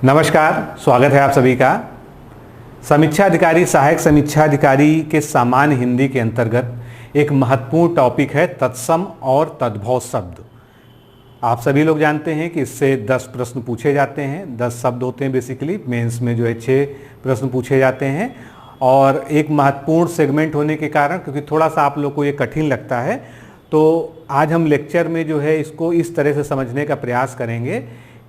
नमस्कार, स्वागत है आप सभी का। समीक्षा अधिकारी, सहायक समीक्षा अधिकारी के सामान्य हिंदी के अंतर्गत एक महत्वपूर्ण टॉपिक है तत्सम और तद्भव शब्द। आप सभी लोग जानते हैं कि इससे 10 प्रश्न पूछे जाते हैं। 10 शब्द होते हैं बेसिकली। मेंस में जो है 6 प्रश्न पूछे जाते हैं और एक महत्वपूर्ण सेगमेंट होने के कारण, क्योंकि थोड़ा सा आप लोग को ये कठिन लगता है, तो आज हम लेक्चर में जो है इसको इस तरह से समझने का प्रयास करेंगे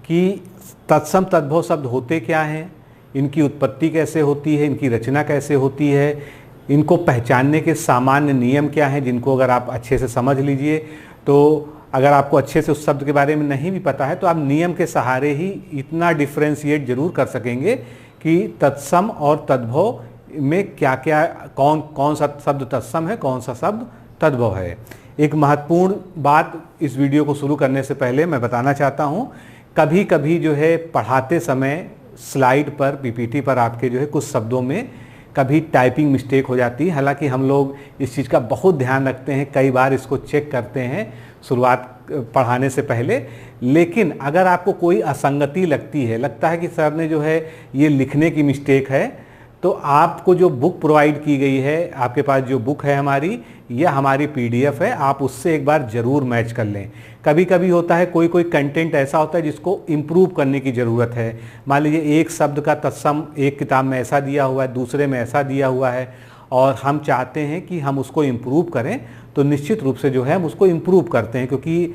कि तत्सम तद्भव शब्द होते क्या हैं, इनकी उत्पत्ति कैसे होती है, इनकी रचना कैसे होती है, इनको पहचानने के सामान्य नियम क्या हैं, जिनको अगर आप अच्छे से समझ लीजिए तो अगर आपको अच्छे से उस शब्द के बारे में नहीं भी पता है तो आप नियम के सहारे ही इतना डिफ्रेंशिएट जरूर कर सकेंगे कि तत्सम और तद्भव में क्या क्या, कौन सा शब्द तत्सम है, कौन सा शब्द तद्भव है। एक महत्वपूर्ण बात इस वीडियो को शुरू करने से पहले मैं बताना चाहता हूँ, कभी कभी जो है पढ़ाते समय स्लाइड पर, पीपीटी पर आपके जो है कुछ शब्दों में कभी टाइपिंग मिस्टेक हो जाती है। हालांकि हम लोग इस चीज़ का बहुत ध्यान रखते हैं, कई बार इसको चेक करते हैं शुरुआत पढ़ाने से पहले। लेकिन अगर आपको कोई असंगति लगता है कि सर ने जो है ये लिखने की मिस्टेक है, तो आपको जो बुक प्रोवाइड की गई है, आपके पास जो बुक है हमारी, यह हमारी पीडीएफ है, आप उससे एक बार ज़रूर मैच कर लें। कभी कभी होता है कोई कंटेंट ऐसा होता है जिसको इम्प्रूव करने की ज़रूरत है। मान लीजिए एक शब्द का तत्सम एक किताब में ऐसा दिया हुआ है, दूसरे में ऐसा दिया हुआ है, और हम चाहते हैं कि हम उसको इम्प्रूव करें, तो निश्चित रूप से जो है हम उसको इम्प्रूव करते हैं, क्योंकि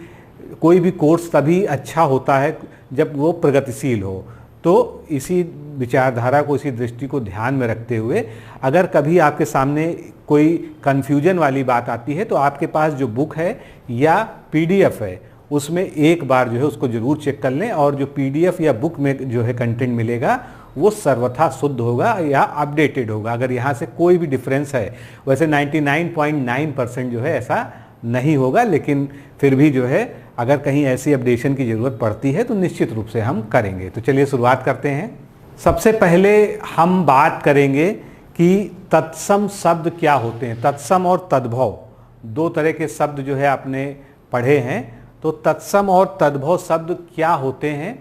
कोई भी कोर्स तभी अच्छा होता है जब वो प्रगतिशील हो। तो इसी विचारधारा को, इसी दृष्टि को ध्यान में रखते हुए अगर कभी आपके सामने कोई कन्फ्यूजन वाली बात आती है तो आपके पास जो बुक है या पीडीएफ है उसमें एक बार जो है उसको ज़रूर चेक कर लें, और जो पीडीएफ या बुक में जो है कंटेंट मिलेगा वो सर्वथा शुद्ध होगा या अपडेटेड होगा। अगर यहाँ से कोई भी डिफरेंस है, वैसे 99.9% जो है ऐसा नहीं होगा, लेकिन फिर भी जो है अगर कहीं ऐसी अपडेशन की ज़रूरत पड़ती है तो निश्चित रूप से हम करेंगे। तो चलिए शुरुआत करते हैं। सबसे पहले हम बात करेंगे कि तत्सम शब्द क्या होते हैं। तत्सम और तद्भव दो तरह के शब्द जो है आपने पढ़े हैं, तो तत्सम और तद्भव शब्द क्या होते हैं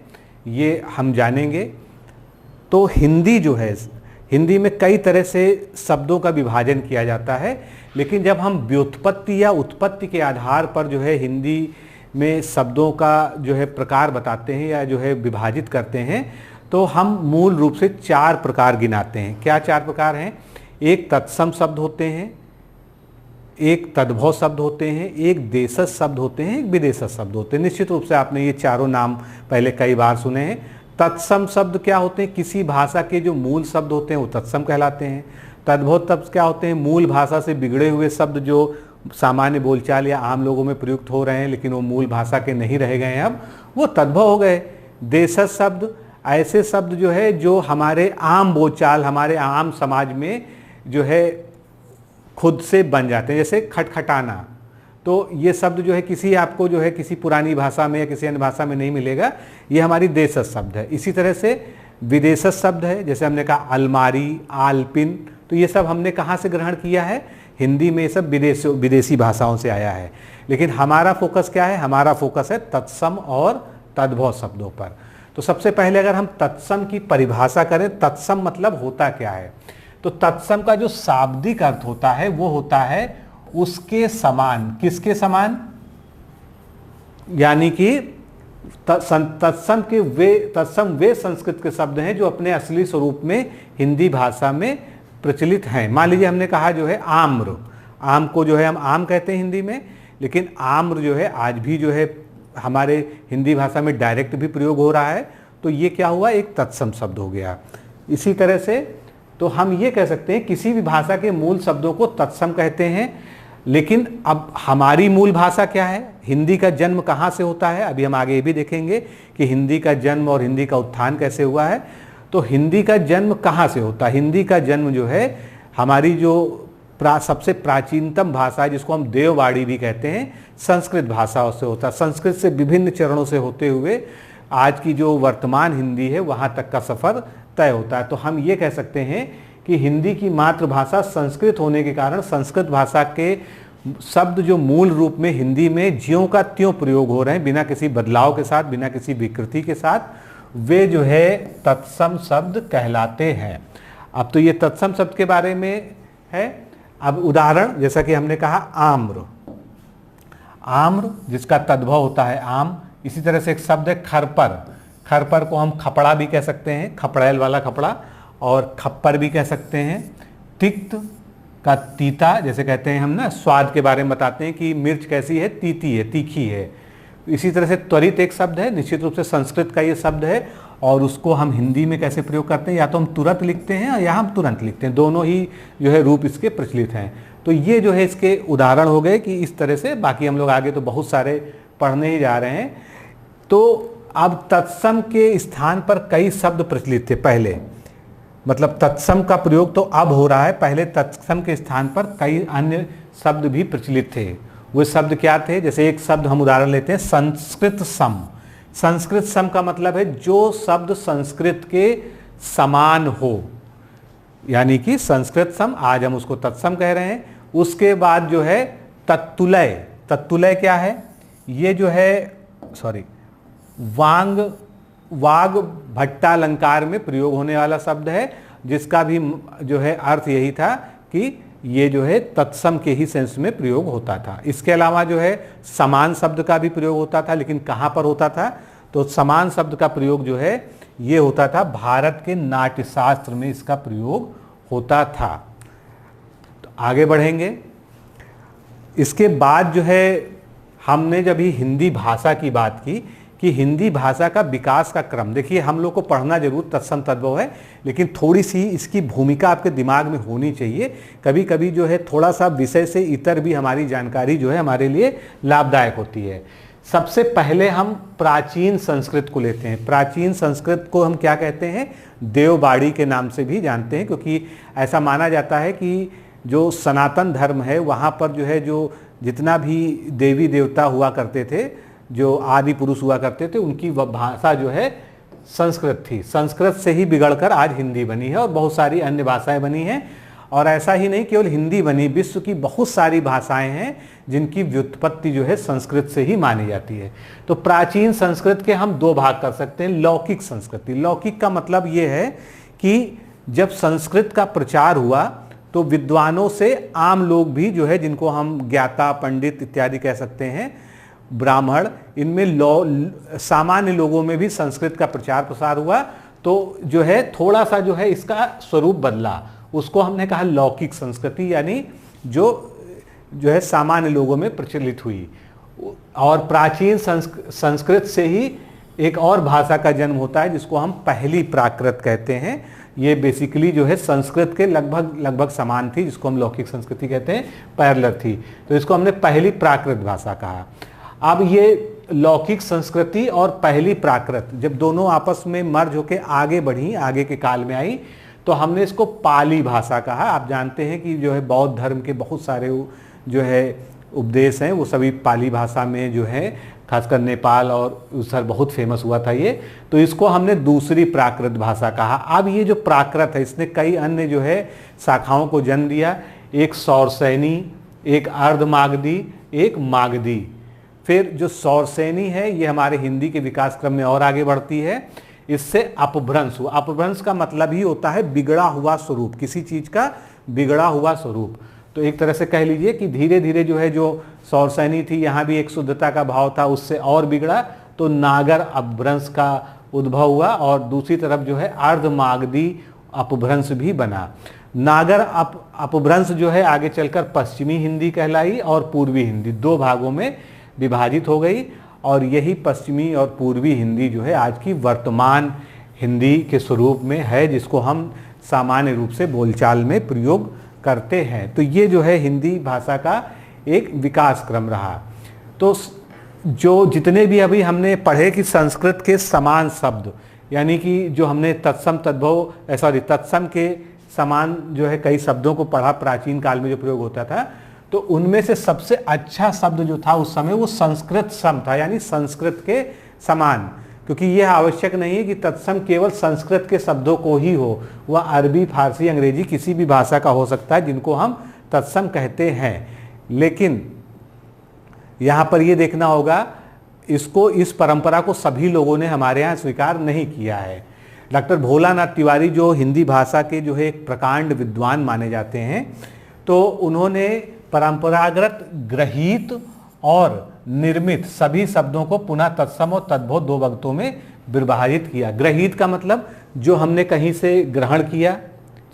ये हम जानेंगे। तो हिंदी जो है, हिंदी में कई तरह से शब्दों का विभाजन किया जाता है, लेकिन जब हम व्युत्पत्ति या उत्पत्ति के आधार पर जो है हिंदी में शब्दों का जो है प्रकार बताते हैं या जो है विभाजित करते हैं, तो हम मूल रूप से 4 प्रकार गिनाते हैं। क्या 4 प्रकार हैं? एक तत्सम शब्द होते हैं, एक तद्भव शब्द होते हैं, एक देशज शब्द होते हैं, एक विदेशज शब्द होते हैं। निश्चित रूप से आपने ये चारों नाम पहले कई बार सुने हैं। तत्सम शब्द क्या होते हैं? किसी भाषा के जो मूल शब्द होते हैं वो तत्सम कहलाते हैं। तद्भव शब्द क्या होते हैं? मूल भाषा से बिगड़े हुए शब्द जो सामान्य बोलचाल या आम लोगों में प्रयुक्त हो रहे हैं लेकिन वो मूल भाषा के नहीं रह गए हैं, अब वो तद्भव हो गए। देशज शब्द ऐसे शब्द जो है जो हमारे आम बोलचाल, हमारे आम समाज में जो है खुद से बन जाते हैं, जैसे खटखटाना। तो ये शब्द जो है किसी आपको जो है किसी पुरानी भाषा में या किसी अन्य भाषा में नहीं मिलेगा, ये हमारी देशज शब्द है। इसी तरह से विदेशज शब्द है, जैसे हमने कहा अलमारी, आलपिन, तो ये सब हमने कहाँ से ग्रहण किया है? हिंदी में ये सब विदेशी भाषाओं से आया है। लेकिन हमारा फोकस क्या है? हमारा फोकस है तत्सम और तद्भव शब्दों पर। तो सबसे पहले अगर हम तत्सम की परिभाषा करें, तत्सम मतलब होता क्या है, तो तत्सम का जो शाब्दिक अर्थ होता है वो होता है उसके समान। किसके समान? यानी कि तत्सम वे संस्कृत के शब्द हैं जो अपने असली स्वरूप में हिंदी भाषा में प्रचलित हैं। मान लीजिए हमने कहा जो है आम्र, आम को जो है हम आम कहते हैं हिंदी में, लेकिन आम्र जो है आज भी जो है हमारे हिंदी भाषा में डायरेक्ट भी प्रयोग हो रहा है, तो ये क्या हुआ? एक तत्सम शब्द हो गया। इसी तरह से तो हम ये कह सकते हैं किसी भी भाषा के मूल शब्दों को तत्सम कहते हैं। लेकिन अब हमारी मूल भाषा क्या है? हिंदी का जन्म कहाँ से होता है? अभी हम आगे ये भी देखेंगे कि हिंदी का जन्म और हिंदी का उत्थान कैसे हुआ है। तो हिंदी का जन्म कहाँ से होता है? हिंदी का जन्म जो है हमारी जो सबसे प्राचीनतम भाषा है, जिसको हम देववाणी भी कहते हैं, संस्कृत भाषा से होता है। संस्कृत से विभिन्न चरणों से होते हुए आज की जो वर्तमान हिंदी है वहाँ तक का सफ़र तय होता है। तो हम ये कह सकते हैं कि हिंदी की मातृभाषा संस्कृत होने के कारण संस्कृत भाषा के शब्द जो मूल रूप में हिंदी में ज्यों का त्यों प्रयोग हो रहे हैं, बिना किसी बदलाव के साथ, बिना किसी विकृति के साथ, वे जो है तत्सम शब्द कहलाते हैं। अब तो ये तत्सम शब्द के बारे में है। अब उदाहरण, जैसा कि हमने कहा आम्र, आम्र जिसका तद्भव होता है आम। इसी तरह से एक शब्द है खरपर, खरपर को हम खपड़ा भी कह सकते हैं, खपड़ैल वाला खपड़ा, और खप्पर भी कह सकते हैं। तिक्त का तीता, जैसे कहते हैं हम ना स्वाद के बारे में बताते हैं कि मिर्च कैसी है, तीती है, तीखी है। इसी तरह से त्वरित एक शब्द है, निश्चित रूप से संस्कृत का ये शब्द है, और उसको हम हिंदी में कैसे प्रयोग करते हैं, या तो हम तुरंत लिखते हैं या हम तुरंत लिखते हैं, दोनों ही जो है रूप इसके प्रचलित हैं। तो ये जो है इसके उदाहरण हो गए कि इस तरह से, बाकी हम लोग आगे तो बहुत सारे पढ़ने ही जा रहे हैं। तो अब तत्सम के स्थान पर कई शब्द प्रचलित थे पहले, मतलब तत्सम का प्रयोग तो अब हो रहा है, पहले तत्सम के स्थान पर कई अन्य शब्द भी प्रचलित थे। वो शब्द क्या थे? जैसे एक शब्द हम उदाहरण लेते हैं, संस्कृत सम। संस्कृत सम का मतलब है जो शब्द संस्कृत के समान हो, यानी कि संस्कृत सम, आज हम उसको तत्सम कह रहे हैं। उसके बाद जो है तत्तुलय। तत्तुलय क्या है? ये जो है वाग भट्टालंकार में प्रयोग होने वाला शब्द है, जिसका भी जो है अर्थ यही था कि ये जो है तत्सम के ही सेंस में प्रयोग होता था। इसके अलावा जो है समान शब्द का भी प्रयोग होता था, लेकिन कहाँ पर होता था? तो समान शब्द का प्रयोग जो है ये होता था भारत के नाट्यशास्त्र में, इसका प्रयोग होता था। तो आगे बढ़ेंगे। इसके बाद जो है हमने जब ही हिंदी भाषा की बात की कि हिंदी भाषा का विकास का क्रम, देखिए हम लोग को पढ़ना जरूर तत्सम तद्भव है, लेकिन थोड़ी सी इसकी भूमिका आपके दिमाग में होनी चाहिए। कभी कभी जो है थोड़ा सा विषय से इतर भी हमारी जानकारी जो है हमारे लिए लाभदायक होती है। सबसे पहले हम प्राचीन संस्कृत को लेते हैं। प्राचीन संस्कृत को हम क्या कहते हैं? देववाणी के नाम से भी जानते हैं, क्योंकि ऐसा माना जाता है कि जो सनातन धर्म है वहाँ पर जो है जो जितना भी देवी देवता हुआ करते थे, जो आदि पुरुष हुआ करते थे, उनकी वह भाषा जो है संस्कृत थी। संस्कृत से ही बिगड़कर आज हिंदी बनी है और बहुत सारी अन्य भाषाएं बनी हैं। और ऐसा ही नहीं केवल हिंदी बनी, विश्व की बहुत सारी भाषाएं हैं जिनकी व्युत्पत्ति जो है संस्कृत से ही मानी जाती है। तो प्राचीन संस्कृत के हम दो भाग कर सकते हैं। लौकिक संस्कृति, लौकिक का मतलब ये है कि जब संस्कृत का प्रचार हुआ तो विद्वानों से आम लोग भी जो है, जिनको हम ज्ञाता, पंडित इत्यादि कह सकते हैं, ब्राह्मण, इनमें सामान्य लोगों में भी संस्कृत का प्रचार प्रसार हुआ। तो जो है थोड़ा सा जो है इसका स्वरूप बदला, उसको हमने कहा लौकिक संस्कृति, यानी जो है सामान्य लोगों में प्रचलित हुई। और प्राचीन संस्कृत से ही एक और भाषा का जन्म होता है जिसको हम पहली प्राकृत कहते हैं। ये बेसिकली जो है संस्कृत के लगभग समान थी, जिसको हम लौकिक संस्कृति कहते हैं, पैरेलल थी। तो इसको हमने पहली प्राकृत भाषा कहा। अब ये लौकिक संस्कृति और पहली प्राकृत जब दोनों आपस में मर्ज होकर आगे बढ़ी, आगे के काल में आई, तो हमने इसको पाली भाषा कहा। आप जानते हैं कि जो है बौद्ध धर्म के बहुत सारे जो है उपदेश हैं वो सभी पाली भाषा में जो है, खासकर नेपाल और उस सर बहुत फेमस हुआ था ये। तो इसको हमने दूसरी प्राकृत भाषा कहा। अब ये जो प्राकृत है इसने कई अन्य जो है शाखाओं को जन्म दिया। एक सौरसैनी, एक अर्धमागधी, एक मागधी। फिर जो सौरसैनी है ये हमारे हिंदी के विकास क्रम में और आगे बढ़ती है। इससे अपभ्रंश हुआ। अपभ्रंश का मतलब ही होता है बिगड़ा हुआ स्वरूप, किसी चीज का बिगड़ा हुआ स्वरूप। तो एक तरह से कह लीजिए कि धीरे धीरे जो है जो सौरसैनी थी, यहाँ भी एक शुद्धता का भाव था, उससे और बिगड़ा, तो नागर अपभ्रंश का उद्भव हुआ। और दूसरी तरफ जो है अर्धमागधी अपभ्रंश भी बना। नागर अपभ्रंश जो है आगे चलकर पश्चिमी हिंदी कहलाई और पूर्वी हिंदी, दो भागों में विभाजित हो गई। और यही पश्चिमी और पूर्वी हिंदी जो है आज की वर्तमान हिंदी के स्वरूप में है, जिसको हम सामान्य रूप से बोलचाल में प्रयोग करते हैं। तो ये जो है हिंदी भाषा का एक विकास क्रम रहा। तो जो जितने भी अभी हमने पढ़े कि संस्कृत के समान शब्द, यानी कि जो हमने तत्सम तद्भव तत्सम के समान जो है कई शब्दों को पढ़ा प्राचीन काल में जो प्रयोग होता था, तो उनमें से सबसे अच्छा शब्द जो था उस समय वो संस्कृत सम था, यानी संस्कृत के समान। क्योंकि यह आवश्यक नहीं है कि तत्सम केवल संस्कृत के शब्दों को ही हो, वह अरबी, फारसी, अंग्रेजी किसी भी भाषा का हो सकता है जिनको हम तत्सम कहते हैं। लेकिन यहाँ पर यह देखना होगा इसको, इस परंपरा को सभी लोगों ने हमारे यहाँ स्वीकार नहीं किया है। डॉक्टर भोलानाथ तिवारी जो हिंदी भाषा के जो है एक प्रकांड विद्वान माने जाते हैं, तो उन्होंने परंपरागत, ग्रहीत और निर्मित सभी शब्दों को पुनः तत्सम और तद्भव दो वक्तों में विभाजित किया। ग्रहीत का मतलब जो हमने कहीं से ग्रहण किया,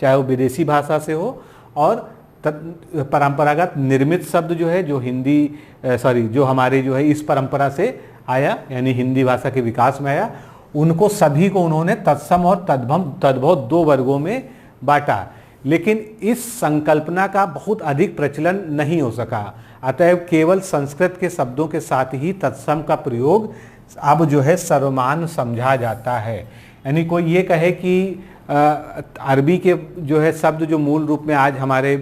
चाहे वो विदेशी भाषा से हो, और परंपरागत निर्मित शब्द जो है, जो हिंदी जो हमारे जो है इस परंपरा से आया, यानी हिंदी भाषा के विकास में आया, उनको सभी को उन्होंने तत्सम और तद्भव दो वर्गों में बांटा। लेकिन इस संकल्पना का बहुत अधिक प्रचलन नहीं हो सका, अतएव केवल संस्कृत के शब्दों के साथ ही तत्सम का प्रयोग अब जो है सर्वमान्य समझा जाता है। यानी कोई ये कहे कि अरबी के जो है शब्द जो मूल रूप में आज हमारे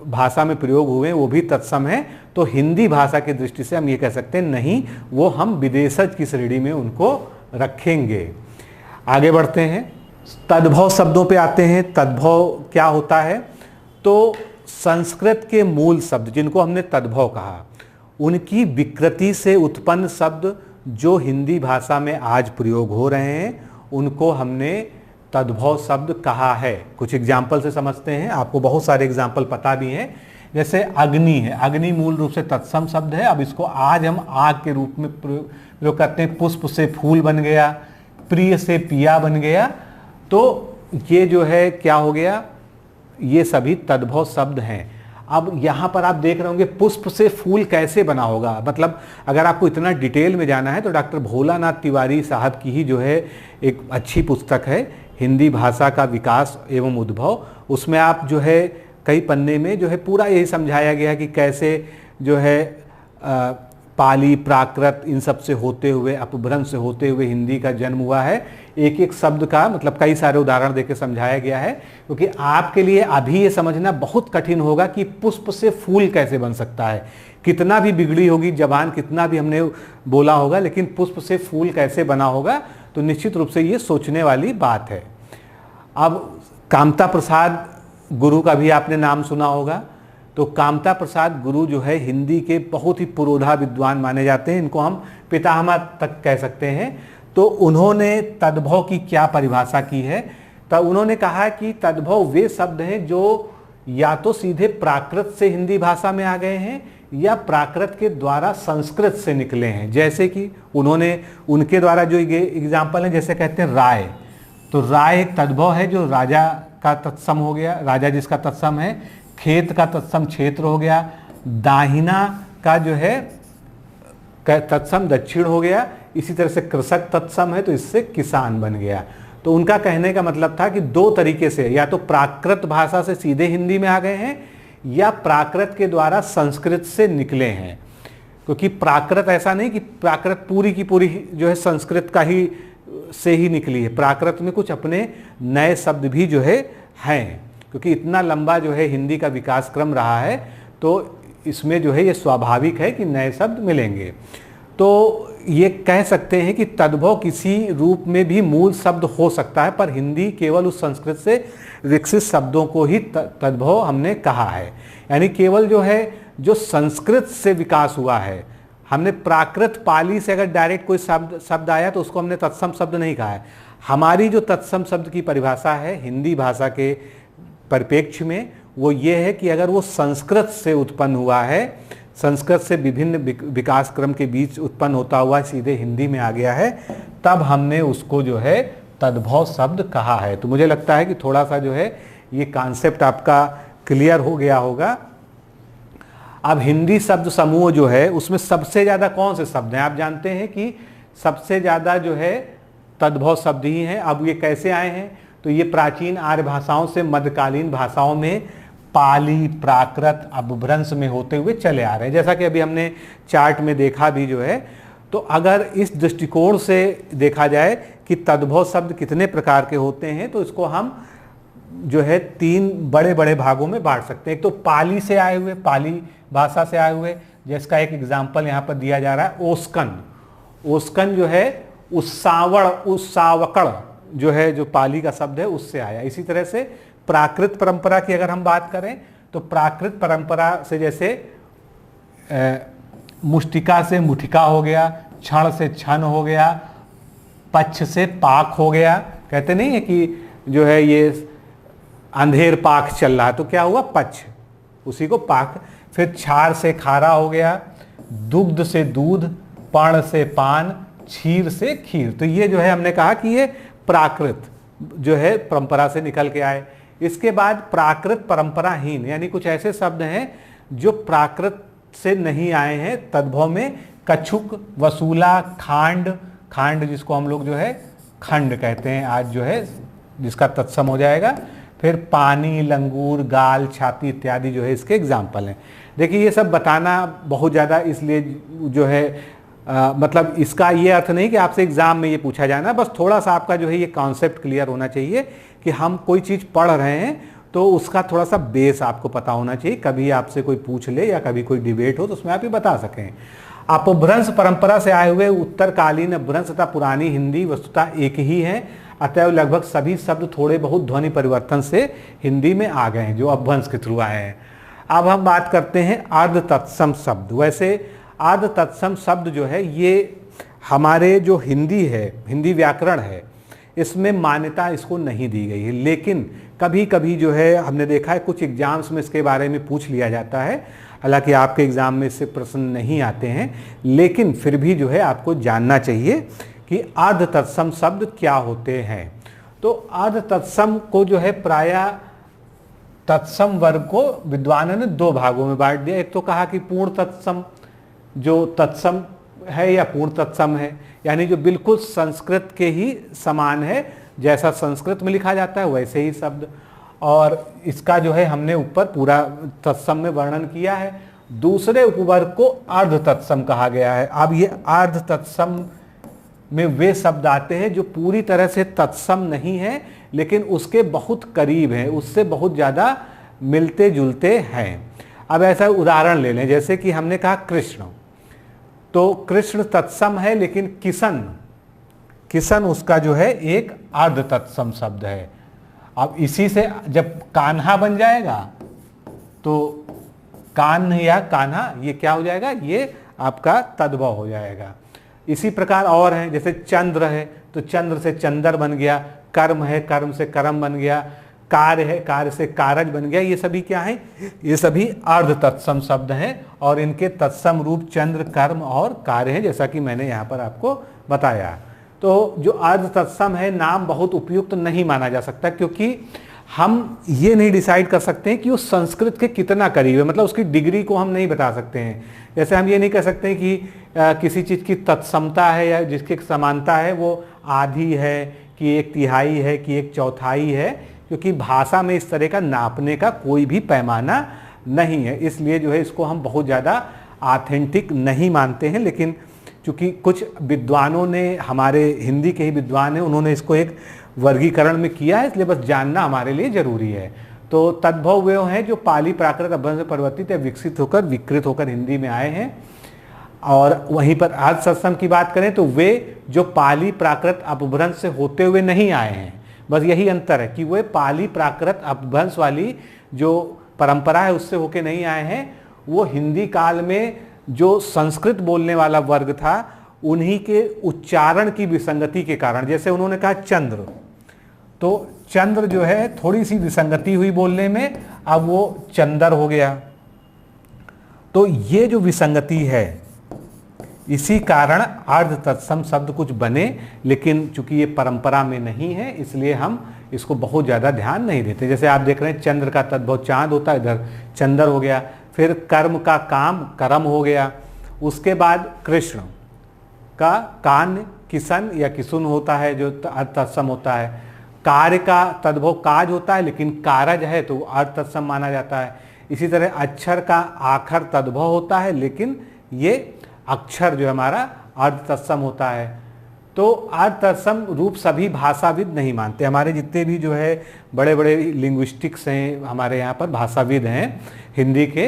भाषा में प्रयोग हुए वो भी तत्सम है, तो हिंदी भाषा की दृष्टि से हम ये कह सकते हैं नहीं, वो हम विदेशज की श्रेणी में उनको रखेंगे। आगे बढ़ते हैं, तद्भव शब्दों पे आते हैं। तद्भव क्या होता है? तो संस्कृत के मूल शब्द जिनको हमने तद्भव कहा, उनकी विकृति से उत्पन्न शब्द जो हिंदी भाषा में आज प्रयोग हो रहे हैं, उनको हमने तद्भव शब्द कहा है। कुछ एग्जाम्पल से समझते हैं, आपको बहुत सारे एग्जाम्पल पता भी हैं। जैसे अग्नि है, अग्नि मूल रूप से तत्सम शब्द है, अब इसको आज हम आग के रूप में प्रयोग करते हैं। पुष्प से फूल बन गया, प्रिय से पिया बन गया, तो ये जो है क्या हो गया, ये सभी तद्भव शब्द हैं। अब यहाँ पर आप देख रहे होंगे पुष्प से फूल कैसे बना होगा, मतलब अगर आपको इतना डिटेल में जाना है तो डॉक्टर भोलानाथ तिवारी साहब की ही जो है एक अच्छी पुस्तक है, हिंदी भाषा का विकास एवं उद्भव। उसमें आप जो है कई पन्ने में जो है पूरा यही समझाया गया है कि कैसे जो है पाली, प्राकृत, इन सब से होते हुए, अपभ्रंश से होते हुए हिंदी का जन्म हुआ है। एक एक शब्द का मतलब कई सारे उदाहरण देकर समझाया गया है, क्योंकि आपके लिए अभी ये समझना बहुत कठिन होगा कि पुष्प से फूल कैसे बन सकता है। कितना भी बिगड़ी होगी जबान, कितना भी हमने बोला होगा, लेकिन पुष्प से फूल कैसे बना होगा, तो निश्चित रूप से ये सोचने वाली बात है। अब कामता प्रसाद गुरु का भी आपने नाम सुना होगा। तो कामता प्रसाद गुरु जो है हिंदी के बहुत ही पुरोधा विद्वान माने जाते हैं, इनको हम पितामह तक कह सकते हैं। तो उन्होंने तद्भव की क्या परिभाषा की है, तो उन्होंने कहा कि तद्भव वे शब्द हैं जो या तो सीधे प्राकृत से हिंदी भाषा में आ गए हैं या प्राकृत के द्वारा संस्कृत से निकले हैं। जैसे कि उन्होंने उनके द्वारा जो एग्जाम्पल है, जैसे कहते हैं राय, तो राय एक तद्भव है जो राजा का तत्सम हो गया, राजा जिसका तत्सम है। खेत का तत्सम क्षेत्र हो गया। दाहिना का जो है तत्सम दक्षिण हो गया। इसी तरह से कृषक तत्सम है तो इससे किसान बन गया। तो उनका कहने का मतलब था कि दो तरीके से, या तो प्राकृत भाषा से सीधे हिंदी में आ गए हैं या प्राकृत के द्वारा संस्कृत से निकले हैं। क्योंकि प्राकृत ऐसा नहीं कि प्राकृत पूरी की पूरी जो है संस्कृत का ही से ही निकली है। प्राकृत में कुछ अपने नए शब्द भी जो है हैं, क्योंकि इतना लंबा जो है हिंदी का विकास क्रम रहा है, तो इसमें जो है ये स्वाभाविक है कि नए शब्द मिलेंगे। तो ये कह सकते हैं कि तद्भव किसी रूप में भी मूल शब्द हो सकता है, पर हिंदी केवल उस संस्कृत से विकसित शब्दों को ही तद्भव हमने कहा है। यानी केवल जो है जो संस्कृत से विकास हुआ है, हमने प्राकृत पाली से अगर डायरेक्ट कोई शब्द आया तो उसको हमने तत्सम शब्द नहीं कहा है। हमारी जो तत्सम शब्द की परिभाषा है हिंदी भाषा के परिप्रेक्ष्य में, वो ये है कि अगर वो संस्कृत से उत्पन्न हुआ है, संस्कृत से विभिन्न विकास क्रम के बीच उत्पन्न होता हुआ सीधे हिंदी में आ गया है, तब हमने उसको जो है तद्भव शब्द कहा है। तो मुझे लगता है कि थोड़ा सा जो है ये कॉन्सेप्ट आपका क्लियर हो गया होगा। अब हिंदी शब्द समूह जो है उसमें सबसे ज़्यादा कौन से शब्द हैं? आप जानते हैं कि सबसे ज़्यादा जो है तद्भव शब्द ही हैं। अब ये कैसे आए हैं? तो ये प्राचीन आर्य भाषाओं से मध्यकालीन भाषाओं में पाली, प्राकृत, अपभ्रंश में होते हुए चले आ रहे हैं। जैसा कि अभी हमने चार्ट में देखा भी जो है, तो अगर इस दृष्टिकोण से देखा जाए कि तद्भव शब्द कितने प्रकार के होते हैं, तो इसको हम जो है तीन बड़े बड़े भागों में बांट सकते हैं। एक तो पाली से आए हुए, पाली भाषा से आए हुए, जिसका एक एग्जाम्पल यहाँ पर दिया जा रहा है ओस्कन। ओस्कन जो है उत्सावकड़ जो है, जो पाली का शब्द है उससे आया। इसी तरह से प्राकृत परंपरा की अगर हम बात करें तो प्राकृत परंपरा से जैसे मुष्टिका से मुठिका हो गया, क्षण से क्षण हो गया, पक्ष से पाक हो गया। कहते नहीं है कि जो है ये अंधेर पाक चल रहा है, तो क्या हुआ, पक्ष, उसी को पाक। फिर क्षार से खारा हो गया, दुग्ध से दूध, पर्ण से पान, क्षीर से खीर। तो ये जो है हमने कहा कि ये प्राकृत जो है परंपरा से निकल के आए। इसके बाद प्राकृत परंपराहीन, यानी कुछ ऐसे शब्द हैं जो प्राकृत से नहीं आए हैं तद्भव में। कछुक, वसूला, खांड, खांड जिसको हम लोग जो है खंड कहते हैं आज जो है, जिसका तत्सम हो जाएगा। फिर पानी, लंगूर, गाल, छाती इत्यादि जो है इसके एग्जाम्पल हैं। देखिए ये सब बताना बहुत ज़्यादा इसलिए जो है मतलब इसका ये अर्थ नहीं कि आपसे एग्जाम में ये पूछा जाना, बस थोड़ा सा आपका जो है ये कॉन्सेप्ट क्लियर होना चाहिए कि हम कोई चीज़ पढ़ रहे हैं तो उसका थोड़ा सा बेस आपको पता होना चाहिए। कभी आपसे कोई पूछ ले या कभी कोई डिबेट हो तो उसमें आप ये बता सकें। अपभ्रंश परंपरा से आए हुए उत्तरकालीन अपभ्रंश तथा पुरानी हिंदी वस्तुतः एक ही है, अतएव लगभग सभी शब्द थोड़े बहुत ध्वनि परिवर्तन से हिंदी में आ गए हैं जो अपभ्रंश के थ्रू आए हैं। अब हम बात करते हैं अर्ध तत्सम शब्द। वैसे अर्ध तत्सम शब्द जो है ये हमारे जो हिंदी है, हिंदी व्याकरण है, इसमें मान्यता इसको नहीं दी गई है, लेकिन कभी कभी जो है हमने देखा है कुछ एग्जाम्स में इसके बारे में पूछ लिया जाता है। हालांकि आपके एग्जाम में इससे प्रश्न नहीं आते हैं, लेकिन फिर भी जो है आपको जानना चाहिए कि अर्ध तत्सम शब्द क्या होते हैं। तो अर्ध तत्सम को जो है प्रायः तत्सम वर्ग को विद्वानों ने दो भागों में बांट दिया। एक तो कहा कि पूर्ण तत्सम जो तत्सम है या पूर्ण तत्सम है, यानी जो बिल्कुल संस्कृत के ही समान है, जैसा संस्कृत में लिखा जाता है वैसे ही शब्द, और इसका जो है हमने ऊपर पूरा तत्सम में वर्णन किया है। दूसरे उपवर्ग को अर्ध तत्सम कहा गया है। अब ये अर्ध तत्सम में वे शब्द आते हैं जो पूरी तरह से तत्सम नहीं है लेकिन उसके बहुत करीब हैं, उससे बहुत ज़्यादा मिलते जुलते हैं। अब ऐसा उदाहरण ले लें, जैसे कि हमने कहा कृष्ण, तो कृष्ण तत्सम है लेकिन किशन, किशन उसका जो है एक अर्ध तत्सम शब्द है। अब इसी से जब कान्हा बन जाएगा तो कान या कान्हा ये क्या हो जाएगा, ये आपका तद्भव हो जाएगा। इसी प्रकार और हैं, जैसे चंद्र है तो चंद्र से चंदर बन गया, कर्म है कर्म से कर्म बन गया, कार्य है कार्य से कारज बन गया। ये सभी क्या है, ये सभी अर्ध तत्सम शब्द हैं और इनके तत्सम रूप चंद्र, कर्म और कार्य है, जैसा कि मैंने यहाँ पर आपको बताया। तो जो अर्ध तत्सम है नाम बहुत उपयुक्त नहीं माना जा सकता, क्योंकि हम ये नहीं डिसाइड कर सकते हैं कि वो संस्कृत के कितना करीब है, मतलब उसकी डिग्री को हम नहीं बता सकते हैं। जैसे हम ये नहीं कह सकते हैं कि किसी चीज़ की तत्समता है या जिसकी समानता है वो आधी है कि एक तिहाई है कि एक चौथाई है, क्योंकि भाषा में इस तरह का नापने का कोई भी पैमाना नहीं है। इसलिए जो है इसको हम बहुत ज़्यादा ऑथेंटिक नहीं मानते हैं, लेकिन चूँकि कुछ विद्वानों ने, हमारे हिंदी के ही विद्वान हैं, उन्होंने इसको एक वर्गीकरण में किया है, इसलिए बस जानना हमारे लिए जरूरी है। तो तद्भव वे हैं जो पाली प्राकृत अपभ्रंश से परिवर्तित या विकसित होकर विकृत होकर हिंदी में आए हैं। और वहीं पर अर्ध तत्सम की बात करें तो वे जो पाली प्राकृत अपभ्रंश से होते हुए नहीं आए हैं, बस यही अंतर है कि वे पाली प्राकृत अपभ्रंश वाली जो परंपरा है उससे होके नहीं आए हैं। वो हिंदी काल में जो संस्कृत बोलने वाला वर्ग था उन्हीं के उच्चारण की विसंगति के कारण, जैसे उन्होंने कहा चंद्र, तो चंद्र जो है थोड़ी सी विसंगति हुई बोलने में, अब वो चंदर हो गया। तो ये जो विसंगति है इसी कारण अर्ध तत्सम शब्द कुछ बने, लेकिन चूंकि ये परंपरा में नहीं है इसलिए हम इसको बहुत ज़्यादा ध्यान नहीं देते। जैसे आप देख रहे हैं चंद्र का तद्भव चांद होता है, इधर चंदर हो गया। फिर कर्म का काम करम हो गया। उसके बाद कृष्ण का कान किशन या किसुन होता है जो अर्ध तत्सम होता है। कार्य का तद्भव काज होता है लेकिन कारज है तो अर्ध तत्सम माना जाता है। इसी तरह अक्षर का आखर तद्भव होता है लेकिन ये अक्षर जो है हमारा अर्ध तत्सम होता है। तो अर्ध तत्सम रूप सभी भाषाविद नहीं मानते। हमारे जितने भी जो है बड़े बड़े लिंग्विस्टिक्स हैं, हमारे यहाँ पर भाषाविद हैं हिंदी के,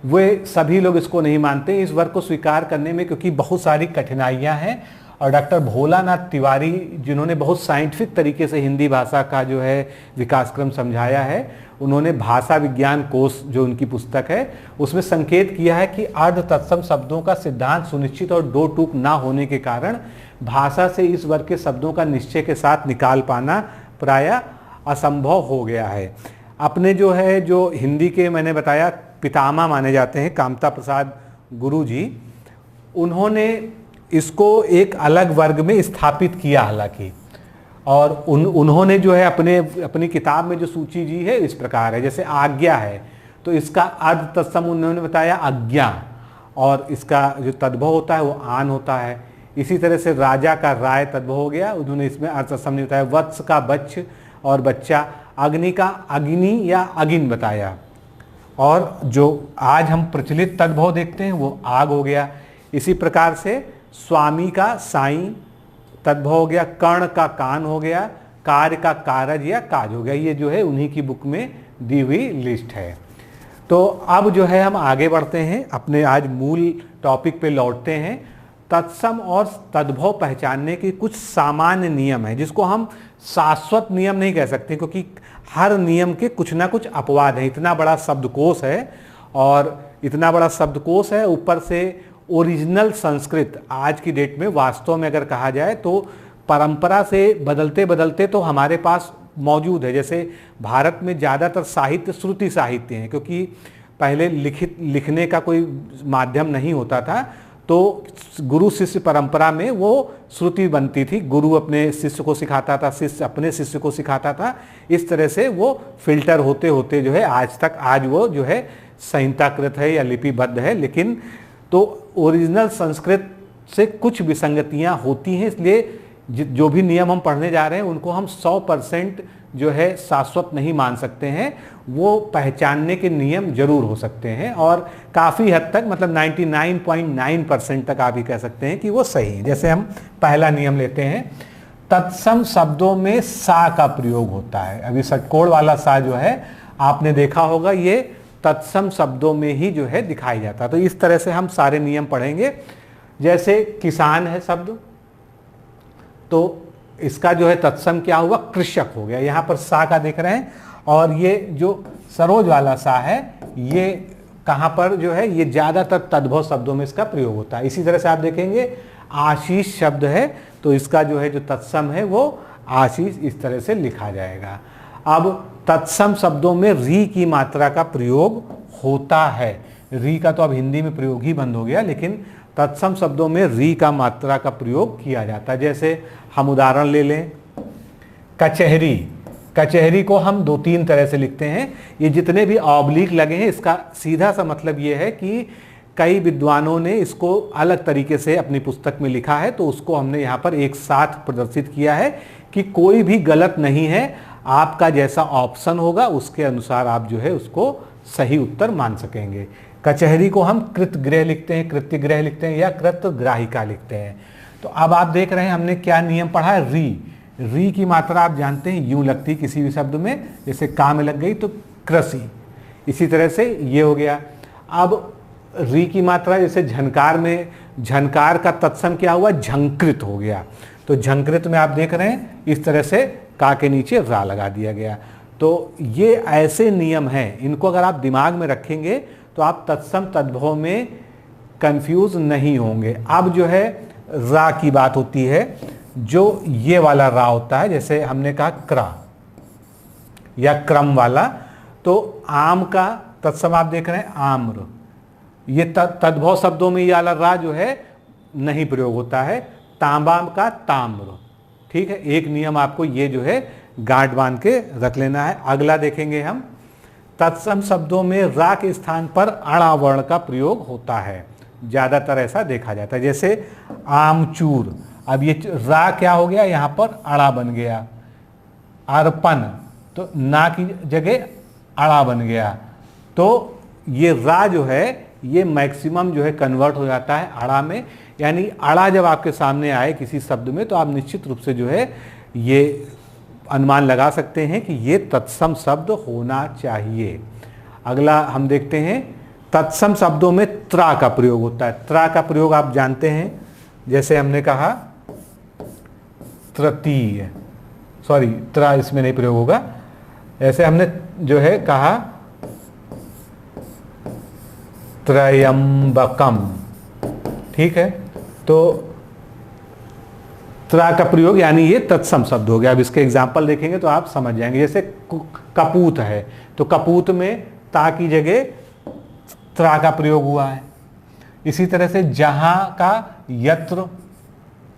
वे सभी लोग इसको नहीं मानते इस वर्ग को स्वीकार करने में, क्योंकि बहुत सारी कठिनाइयाँ हैं और डॉक्टर भोलानाथ तिवारी जिन्होंने बहुत साइंटिफिक तरीके से हिंदी भाषा का जो है विकास क्रम समझाया है, उन्होंने भाषा विज्ञान कोश जो उनकी पुस्तक है उसमें संकेत किया है कि अर्ध तत्सम शब्दों का सिद्धांत सुनिश्चित और दो टूक ना होने के कारण भाषा से इस वर्ग के शब्दों का निश्चय के साथ निकाल पाना प्रायः असंभव हो गया है। अपने जो है जो हिंदी के मैंने बताया पितामह माने जाते हैं कामता प्रसाद गुरु जी, उन्होंने इसको एक अलग वर्ग में स्थापित किया हालांकि, और उन्होंने जो है अपनी किताब में जो सूची दी है इस प्रकार है। जैसे आज्ञा है तो इसका अर्ध तत्सम उन्होंने बताया आज्ञा, और इसका जो तद्भव होता है वो आन होता है। इसी तरह से राजा का राय तद्भव हो गया, उन्होंने इसमें अर्ध तत्सम नहीं बताया। वत्स का बच्च और बच्चा, अग्नि का अग्नि या अगिन बताया, और जो आज हम प्रचलित तद्भव देखते हैं वो आग हो गया। इसी प्रकार से स्वामी का साईं तद्भव हो गया, कर्ण का कान हो गया, कार्य का कारज या काज हो गया। ये जो है उन्हीं की बुक में दी हुई लिस्ट है। तो अब जो है हम आगे बढ़ते हैं, अपने आज मूल टॉपिक पे लौटते हैं। तत्सम और तद्भव पहचानने के कुछ सामान्य नियम है, जिसको हम शाश्वत नियम नहीं कह सकते क्योंकि हर नियम के कुछ ना कुछ अपवाद हैं। इतना बड़ा शब्दकोश है, और इतना बड़ा शब्दकोश है, ऊपर से ओरिजिनल संस्कृत आज की डेट में वास्तव में अगर कहा जाए तो परंपरा से बदलते बदलते तो हमारे पास मौजूद है। जैसे भारत में ज़्यादातर साहित्य श्रुति साहित्य हैं, क्योंकि पहले लिखने का कोई माध्यम नहीं होता था, तो गुरु शिष्य परंपरा में वो श्रुति बनती थी। गुरु अपने शिष्य को सिखाता था, शिष्य अपने शिष्य को सिखाता था। इस तरह से वो फिल्टर होते होते जो है आज वो जो है संहिताकृत है या लिपिबद्ध है। लेकिन तो ओरिजिनल संस्कृत से कुछ विसंगतियां होती हैं, इसलिए जो भी नियम हम पढ़ने जा रहे हैं उनको हम 100% जो है शाश्वत नहीं मान सकते हैं। वो पहचानने के नियम जरूर हो सकते हैं, और काफ़ी हद तक मतलब 99.9% तक आप ही कह सकते हैं कि वो सही है। जैसे हम पहला नियम लेते हैं, तत्सम शब्दों में सा का प्रयोग होता है। अभी षटकोण वाला सा जो है आपने देखा होगा, ये तत्सम शब्दों में ही जो है दिखाई जाता है। तो इस तरह से हम सारे नियम पढ़ेंगे। जैसे किसान है शब्द, तो इसका जो है तत्सम क्या हुआ, कृषक हो गया। यहाँ पर सा का देख रहे हैं, और ये जो सरोज वाला सा है ये कहाँ पर जो है, ये ज़्यादातर तद्भव शब्दों में इसका प्रयोग होता है। इसी तरह से आप देखेंगे आशीष शब्द है, तो इसका जो है जो तत्सम है वो आशीष इस तरह से लिखा जाएगा। अब तत्सम शब्दों में री की मात्रा का प्रयोग होता है। री का तो अब हिंदी में प्रयोग ही बंद हो गया, लेकिन तत्सम शब्दों में री का मात्रा का प्रयोग किया जाता है। जैसे हम उदाहरण ले लें, कचहरी। कचहरी को हम 2-3 तरह से लिखते हैं। ये जितने भी ऑब्लिक लगे हैं इसका सीधा सा मतलब ये है कि कई विद्वानों ने इसको अलग तरीके से अपनी पुस्तक में लिखा है, तो उसको हमने यहाँ पर एक साथ प्रदर्शित किया है कि कोई भी गलत नहीं है। आपका जैसा ऑप्शन होगा उसके अनुसार आप जो है उसको सही उत्तर मान सकेंगे। कचहरी को हम कृतगृह लिखते हैं, कृत्यगृह लिखते हैं या कृतग्राहिका लिखते हैं। तो अब आप देख रहे हैं हमने क्या नियम पढ़ा है, री की मात्रा आप जानते हैं यूं लगती किसी भी शब्द में, जैसे का में लग गई तो कृषि। इसी तरह से ये हो गया। अब री की मात्रा जैसे झनकार में, झनकार का तत्सम क्या हुआ, झंकृत हो गया। तो झंकृत में आप देख रहे हैं इस तरह से का के नीचे रा लगा दिया गया। तो ये ऐसे नियम हैं, इनको अगर आप दिमाग में रखेंगे तो आप तत्सम तद्भव में कंफ्यूज नहीं होंगे। अब जो है रा की बात होती है, जो ये वाला रा होता है, जैसे हमने कहा क्रा या क्रम वाला, तो आम का तत्सम आप देख रहे हैं आम्र। ये तद्भव शब्दों में ये वाला रा जो है नहीं प्रयोग होता है। तांबा का ताम्र, ठीक है। एक नियम आपको ये जो है गांठ बांध के रख लेना है। अगला देखेंगे हम, तत्सम शब्दों में रा के स्थान पर अणा वर्ण का प्रयोग होता है, ज़्यादातर ऐसा देखा जाता है। जैसे आमचूर, अब ये रा क्या हो गया, यहाँ पर अड़ा बन गया। अर्पण, तो ना की जगह अड़ा बन गया। तो ये रा जो है ये मैक्सिमम जो है कन्वर्ट हो जाता है अड़ा में। यानी अड़ा जब आपके सामने आए किसी शब्द में तो आप निश्चित रूप से जो है ये अनुमान लगा सकते हैं कि ये तत्सम शब्द होना चाहिए। अगला हम देखते हैं, तत्सम शब्दों में त्रा का प्रयोग होता है। त्रा का प्रयोग आप जानते हैं, जैसे हमने कहा तृतीय, सॉरी त्रा इसमें नहीं प्रयोग होगा। ऐसे हमने जो है कहा त्रयंबकम, ठीक है। तो त्रा का प्रयोग यानी ये तत्सम शब्द हो गया। अब इसके एग्जाम्पल देखेंगे तो आप समझ जाएंगे। जैसे कपूत है तो कपूत में ता की जगह त्रा का प्रयोग हुआ है। इसी तरह से जहां का यत्र,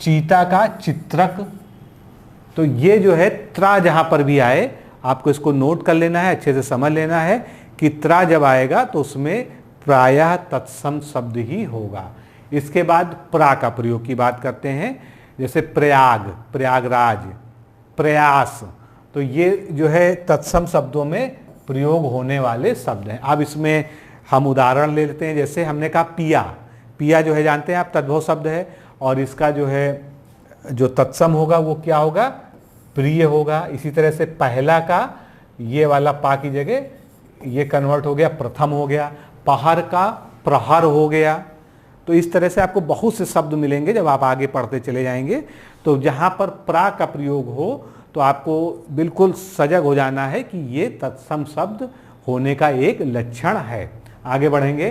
चीता का चित्रक, तो ये जो है त्रा जहां पर भी आए आपको इसको नोट कर लेना है, अच्छे से समझ लेना है कि त्रा जब आएगा तो उसमें प्रायः तत्सम शब्द ही होगा। इसके बाद प्रा का प्रयोग की बात करते हैं। जैसे प्रयाग, प्रयागराज, प्रयास, तो ये जो है तत्सम शब्दों में प्रयोग होने वाले शब्द हैं। अब इसमें हम उदाहरण ले लेते हैं। जैसे हमने कहा पिया, पिया जो है जानते हैं आप तद्भव शब्द है, और इसका जो है जो तत्सम होगा वो क्या होगा, प्रिय होगा। इसी तरह से पहला का ये वाला पा की जगह ये कन्वर्ट हो गया, प्रथम हो गया। पहर का प्रहर हो गया। तो इस तरह से आपको बहुत से शब्द मिलेंगे जब आप आगे पढ़ते चले जाएंगे। तो जहाँ पर प्रा का प्रयोग हो तो आपको बिल्कुल सजग हो जाना है कि ये तत्सम शब्द होने का एक लक्षण है। आगे बढ़ेंगे।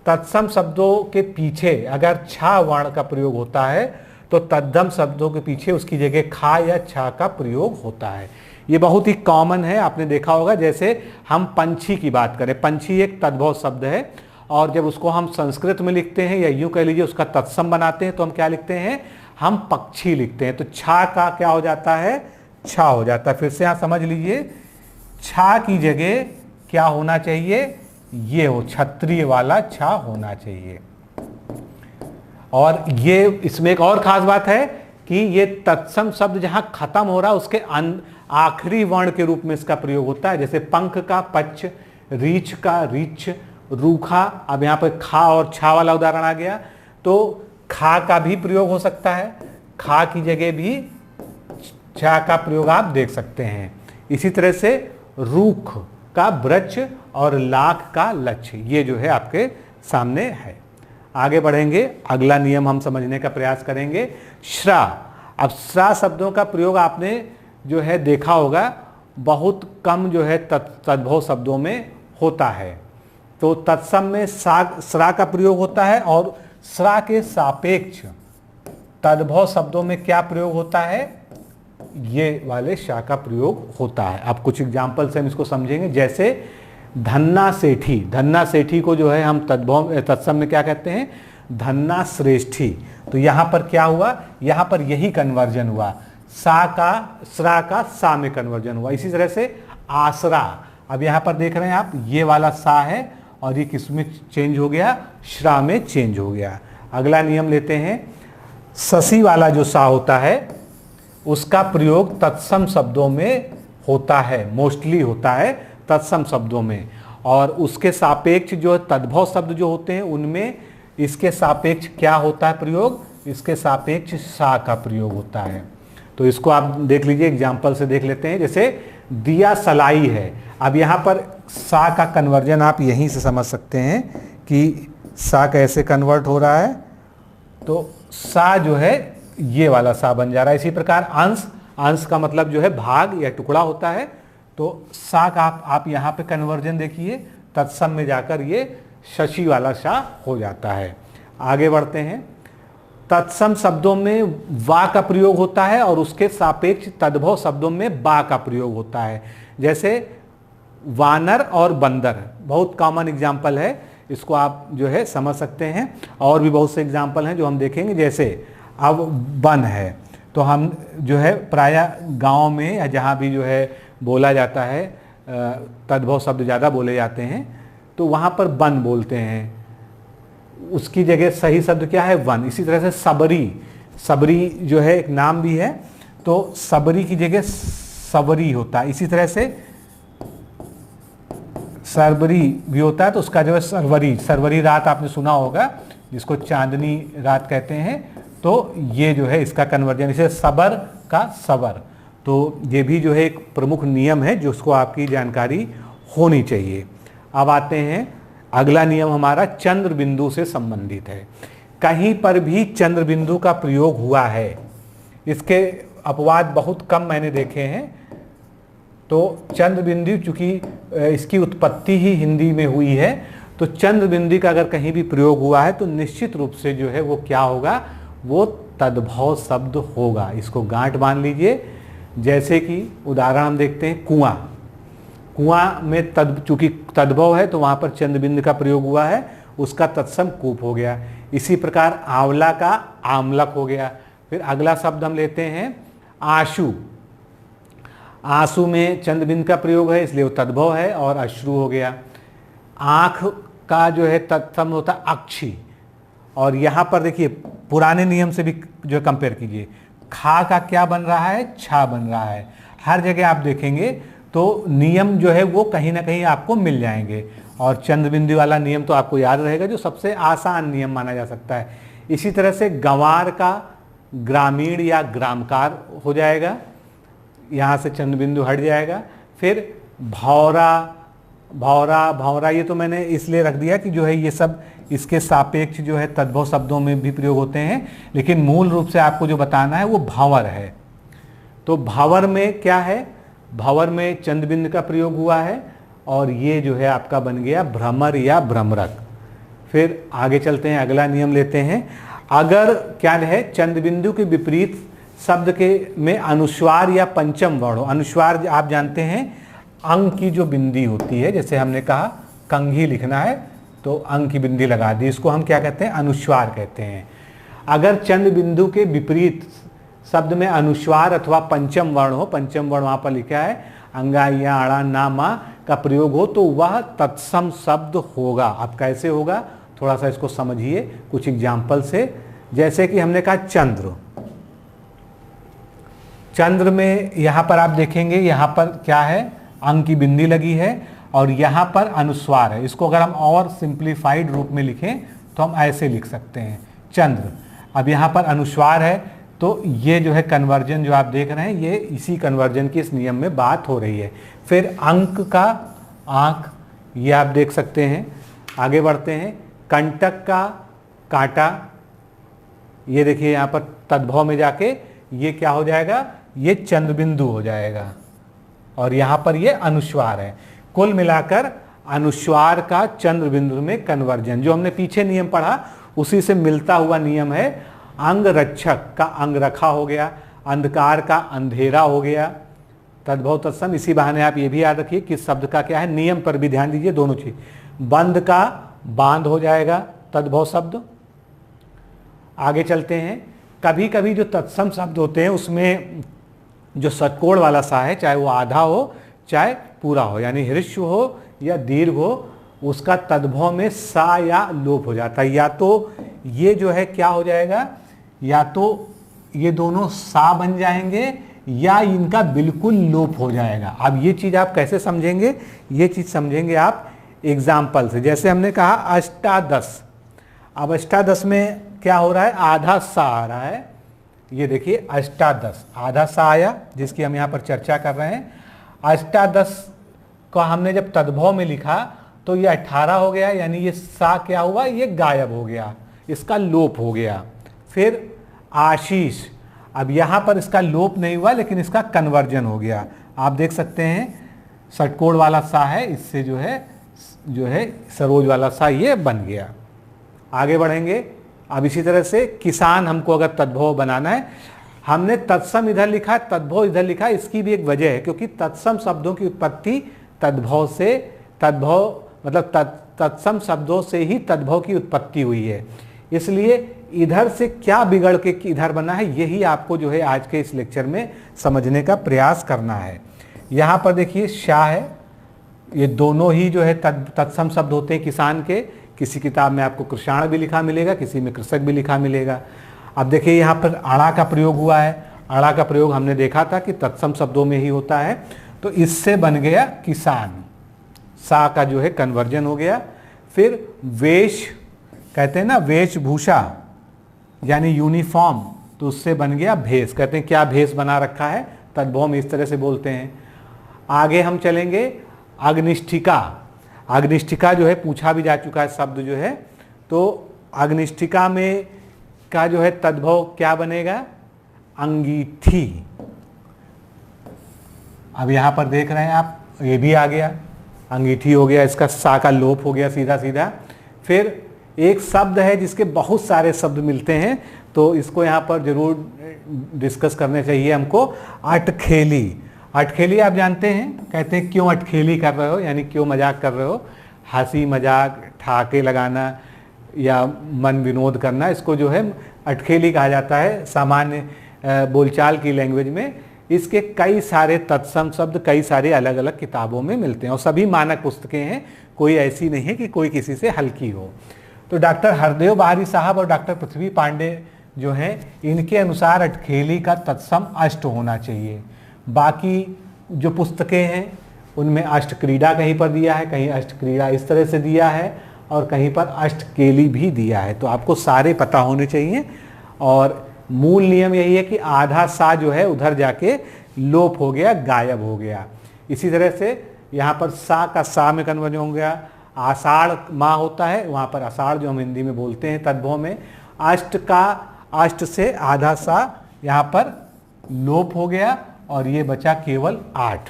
तत्सम शब्दों के पीछे अगर छा वर्ण का प्रयोग होता है तो तद्धम शब्दों के पीछे उसकी जगह खा या छा का प्रयोग होता है। ये बहुत ही कॉमन है, आपने देखा होगा। जैसे हम पंछी की बात करें, पंछी एक तद्भव शब्द है, और जब उसको हम संस्कृत में लिखते हैं या यूं कह लीजिए उसका तत्सम बनाते हैं तो हम क्या लिखते हैं, हम पक्षी लिखते हैं। तो छा का क्या हो जाता है, छा हो जाता है। फिर से यहाँ समझ लीजिए, छा की जगह क्या होना चाहिए, ये हो, क्षत्रिय वाला छा होना चाहिए। और ये इसमें एक और खास बात है कि ये तत्सम शब्द जहां खत्म हो रहा है उसके आखिरी वर्ण के रूप में इसका प्रयोग होता है। जैसे पंख का पच्छ, रीछ का रीछ, रूखा। अब यहाँ पर खा और छा वाला उदाहरण आ गया, तो खा का भी प्रयोग हो सकता है, खा की जगह भी छा का प्रयोग आप देख सकते हैं। इसी तरह से रूख का वृक्ष और लाख का लक्ष्य, ये जो है आपके सामने है। आगे बढ़ेंगे, अगला नियम हम समझने का प्रयास करेंगे, श्रा। अब श्रा शब्दों का प्रयोग आपने जो है देखा होगा, बहुत कम जो है तद्भव शब्दों में होता है। तो तत्सम में श्रा का प्रयोग होता है, और श्रा के सापेक्ष तद्भव शब्दों में क्या प्रयोग होता है, ये वाले शा का प्रयोग होता है। अब कुछ एग्जाम्पल से हम इसको समझेंगे। जैसे धन्ना सेठी, धन्ना सेठी को जो है हम तत्सम में क्या कहते हैं, धन्ना श्रेष्ठी। तो यहाँ पर क्या हुआ, यहाँ पर यही कन्वर्जन हुआ, सा का श्रा का सा में कन्वर्जन हुआ। इसी तरह से आसरा, अब यहाँ पर देख रहे हैं आप, ये वाला सा है और ये किस में चेंज हो गया, श्रा में चेंज हो गया। अगला नियम लेते हैं, ससी वाला जो सा होता है उसका प्रयोग तत्सम शब्दों में होता है, मोस्टली होता है तत्सम शब्दों में, और उसके सापेक्ष जो तद्भव शब्द जो होते हैं उनमें इसके सापेक्ष क्या होता है प्रयोग, इसके सापेक्ष सा का प्रयोग होता है। तो इसको आप देख लीजिए, एग्जाम्पल से देख लेते हैं। जैसे दिया सलाई है, अब यहाँ पर सा का कन्वर्जन आप यहीं से समझ सकते हैं कि सा कैसे कन्वर्ट हो रहा है। तो सा जो है ये वाला सा बन जा रहा है। इसी प्रकार अंश, अंश का मतलब जो है भाग या टुकड़ा होता है। तो सा का आप यहाँ पे कन्वर्जन देखिए, तत्सम में जाकर ये शशि वाला सा हो जाता है। आगे बढ़ते हैं, तत्सम शब्दों में वा का प्रयोग होता है और उसके सापेक्ष तद्भव शब्दों में बा का प्रयोग होता है। जैसे वानर और बंदर बहुत कॉमन एग्जाम्पल है, इसको आप जो है समझ सकते हैं। और भी बहुत से एग्जाम्पल हैं जो हम देखेंगे। जैसे अब वन है तो हम जो है प्रायः गांव में या जहाँ भी जो है बोला जाता है, तद्भव शब्द ज़्यादा बोले जाते हैं, तो वहाँ पर वन बोलते हैं, उसकी जगह सही शब्द क्या है, वन। इसी तरह से सबरी, सबरी जो है एक नाम भी है, तो सबरी की जगह सबरी होता है। इसी तरह से सरबरी भी होता है, तो उसका जो है सरवरी, सरवरी रात आपने सुना होगा जिसको चांदनी रात कहते हैं। तो ये जो है इसका कन्वर्जन, इसे सबर का सबर। तो ये भी जो है एक प्रमुख नियम है जिसको आपकी जानकारी होनी चाहिए। अब आते हैं, अगला नियम हमारा चंद्र बिंदु से संबंधित है। कहीं पर भी चंद्र बिंदु का प्रयोग हुआ है, इसके अपवाद बहुत कम मैंने देखे हैं। तो चंद्र बिंदु, चूंकि इसकी उत्पत्ति ही हिंदी में हुई है, तो चंद्र बिंदु का अगर कहीं भी प्रयोग हुआ है तो निश्चित रूप से जो है वो क्या होगा, वो तद्भव शब्द होगा। इसको गांठ बांध लीजिए। जैसे कि उदाहरण हम देखते हैं कुआं। कुआं में चूंकि तद्भव है तो वहां पर चंद्र बिंदु का प्रयोग हुआ है, उसका तत्सम कूप हो गया। इसी प्रकार आंवला का आमलक हो गया। फिर अगला शब्द हम लेते हैं आंसू। आंसू में चंद्र बिंदु का प्रयोग है, इसलिए वो तद्भव है और अश्रु हो गया। आंख का जो है तत्सम होता है अक्षी। और यहाँ पर देखिए पुराने नियम से भी जो कंपेयर कीजिए, खा का क्या बन रहा है, छा बन रहा है। हर जगह आप देखेंगे तो नियम जो है वो कहीं ना कहीं आपको मिल जाएंगे। और चंद्र बिंदु वाला नियम तो आपको याद रहेगा, जो सबसे आसान नियम माना जा सकता है। इसी तरह से गंवार का ग्रामीण या ग्रामकार हो जाएगा, यहाँ से चंद्र बिंदु हट जाएगा। फिर भौरा, भौरा, भौरा, ये तो मैंने इसलिए रख दिया कि जो है ये सब इसके सापेक्ष जो है तद्भव शब्दों में भी प्रयोग होते हैं, लेकिन मूल रूप से आपको जो बताना है वो भंवर है। तो भंवर में क्या है, भंवर में चंद्र बिंदु का प्रयोग हुआ है और ये जो है आपका बन गया भ्रमर या भ्रमरक। फिर आगे चलते हैं, अगला नियम लेते हैं। अगर क्या है, चंद्र बिंदु के विपरीत शब्द के में अनुस्वार या पंचम वर्ण हो। अनुस्वार आप जानते हैं अंग की जो बिंदी होती है, जैसे हमने कहा कंघी लिखना है तो अंग की बिंदी लगा दी, इसको हम क्या कहते हैं, अनुस्वार कहते हैं। अगर चंद्र बिंदु के विपरीत शब्द में अनुस्वार अथवा पंचम वर्ण हो, पंचम वर्ण वहाँ पर लिखा है अंगा या अड़ा ना मा का प्रयोग हो, तो वह तत्सम शब्द होगा। अब कैसे होगा, थोड़ा सा इसको समझिए कुछ एग्जाम्पल से। जैसे कि हमने कहा चंद्र, चंद्र में यहाँ पर आप देखेंगे यहाँ पर क्या है, अंग की बिंदी लगी है और यहाँ पर अनुस्वार है। इसको अगर हम और सिंप्लीफाइड रूप में लिखें तो हम ऐसे लिख सकते हैं चंद्र। अब यहाँ पर अनुस्वार है तो ये जो है कन्वर्जन जो आप देख रहे हैं, ये इसी कन्वर्जन की इस नियम में बात हो रही है। फिर अंक का आंख, ये आप देख सकते हैं। आगे बढ़ते हैं, कंटक का कांटा, ये देखिए यहाँ पर तद्भव में जाके ये क्या हो जाएगा, ये चंद्र बिंदु हो जाएगा और यहाँ पर ये अनुस्वार है। कुल मिलाकर अनुस्वार का चंद्र बिंदु में कन्वर्जन, जो हमने पीछे नियम पढ़ा उसी से मिलता हुआ नियम है। अंग रक्षक का अंग रखा हो गया, अंधकार का अंधेरा हो गया, तद्भव तत्सम। इसी बहाने आप ये भी याद रखिए कि शब्द का क्या है, नियम पर भी ध्यान दीजिए, दोनों चीज। बंद का बांध हो जाएगा तद्भव शब्द। आगे चलते हैं, कभी कभी जो तत्सम शब्द होते हैं उसमें जो षटकोण वाला सा है, चाहे वो आधा हो चाहे पूरा हो, यानी ह्रस्व हो या दीर्घ हो, उसका तद्भव में सा या लोप हो जाता है। या तो ये जो है क्या हो जाएगा, या तो ये दोनों सा बन जाएंगे या इनका बिल्कुल लोप हो जाएगा। अब ये चीज आप कैसे समझेंगे, ये चीज समझेंगे आप एग्जाम्पल से। जैसे हमने कहा अष्टादश, अब अष्टादश में क्या हो रहा है, आधा सा आ रहा है। ये देखिए अष्टादश, आधा सा आया, जिसकी हम यहाँ पर चर्चा कर रहे हैं। अष्टादश का हमने जब तद्भव में लिखा तो ये 18 हो गया, यानी ये सा क्या हुआ, ये गायब हो गया, इसका लोप हो गया। फिर आशीष, अब यहाँ पर इसका लोप नहीं हुआ लेकिन इसका कन्वर्जन हो गया। आप देख सकते हैं षटकोण वाला सा है, इससे जो है सरोज वाला सा ये बन गया। आगे बढ़ेंगे। अब इसी तरह से किसान, हमको अगर तद्भव बनाना है, हमने तत्सम इधर लिखा, तद्भव इधर लिखा, इसकी भी एक वजह है, क्योंकि तत्सम शब्दों की उत्पत्ति तद्भव से, तद्भव मतलब तत्सम शब्दों से ही तद्भव की उत्पत्ति हुई है। इसलिए इधर से क्या बिगड़ के इधर बना है, यही आपको जो है आज के इस लेक्चर में समझने का प्रयास करना है। यहाँ पर देखिए शाह है, ये दोनों ही जो है तत्सम शब्द होते हैं किसान के। किसी किताब में आपको कृषाण भी लिखा मिलेगा, किसी में कृषक भी लिखा मिलेगा। अब देखिए यहाँ पर अड़ा का प्रयोग हुआ है। अड़ा का प्रयोग हमने देखा था कि तत्सम शब्दों में ही होता है, तो इससे बन गया किसान, सा का जो है कन्वर्जन हो गया। फिर वेश, कहते हैं ना वेशभूषा यानी यूनिफॉर्म, तो उससे बन गया भेष। कहते हैं क्या भेष बना रखा है, तद्भव में इस तरह से बोलते हैं। आगे हम चलेंगे, अग्निष्ठिका। अग्निष्ठिका जो है पूछा भी जा चुका है शब्द जो है, तो अग्निष्ठिका में का जो है तद्भव क्या बनेगा, अंगीठी। अब यहाँ पर देख रहे हैं आप, ये भी आ गया, अंगीठी हो गया, इसका सा का लोप हो गया सीधा सीधा। फिर एक शब्द है जिसके बहुत सारे शब्द मिलते हैं, तो इसको यहाँ पर जरूर डिस्कस करने चाहिए हमको, अटखेली। अटखेली आप जानते हैं, कहते हैं क्यों अटखेली कर रहे हो, यानी क्यों मजाक कर रहे हो, हंसी मजाक ठाके लगाना या मन विनोद करना, इसको जो है अटखेली कहा जाता है सामान्य बोलचाल की लैंग्वेज में। इसके कई सारे तत्सम शब्द कई सारे अलग अलग किताबों में मिलते हैं और सभी मानक पुस्तकें हैं, कोई ऐसी नहीं है कि कोई किसी से हल्की हो। तो डॉक्टर हरदेव बहारी साहब और डॉक्टर पृथ्वी पांडे जो हैं, इनके अनुसार अटखेली का तत्सम अष्ट होना चाहिए। बाकी जो पुस्तकें हैं उनमें अष्ट क्रीड़ा कहीं पर दिया है, कहीं अष्ट क्रीड़ा इस तरह से दिया है और कहीं पर अष्टकेली भी दिया है। तो आपको सारे पता होने चाहिए और मूल नियम यही है कि आधा सा जो है उधर जाके लोप हो गया, गायब हो गया। इसी तरह से यहाँ पर सा का सा में कन्वर्जन हो गया। आषाढ़ माह होता है, वहाँ पर आषाढ़ जो हम हिंदी में बोलते हैं तद्भव में, अष्ट का अष्ट से आधा सा यहाँ पर लोप हो गया और ये बचा केवल 8।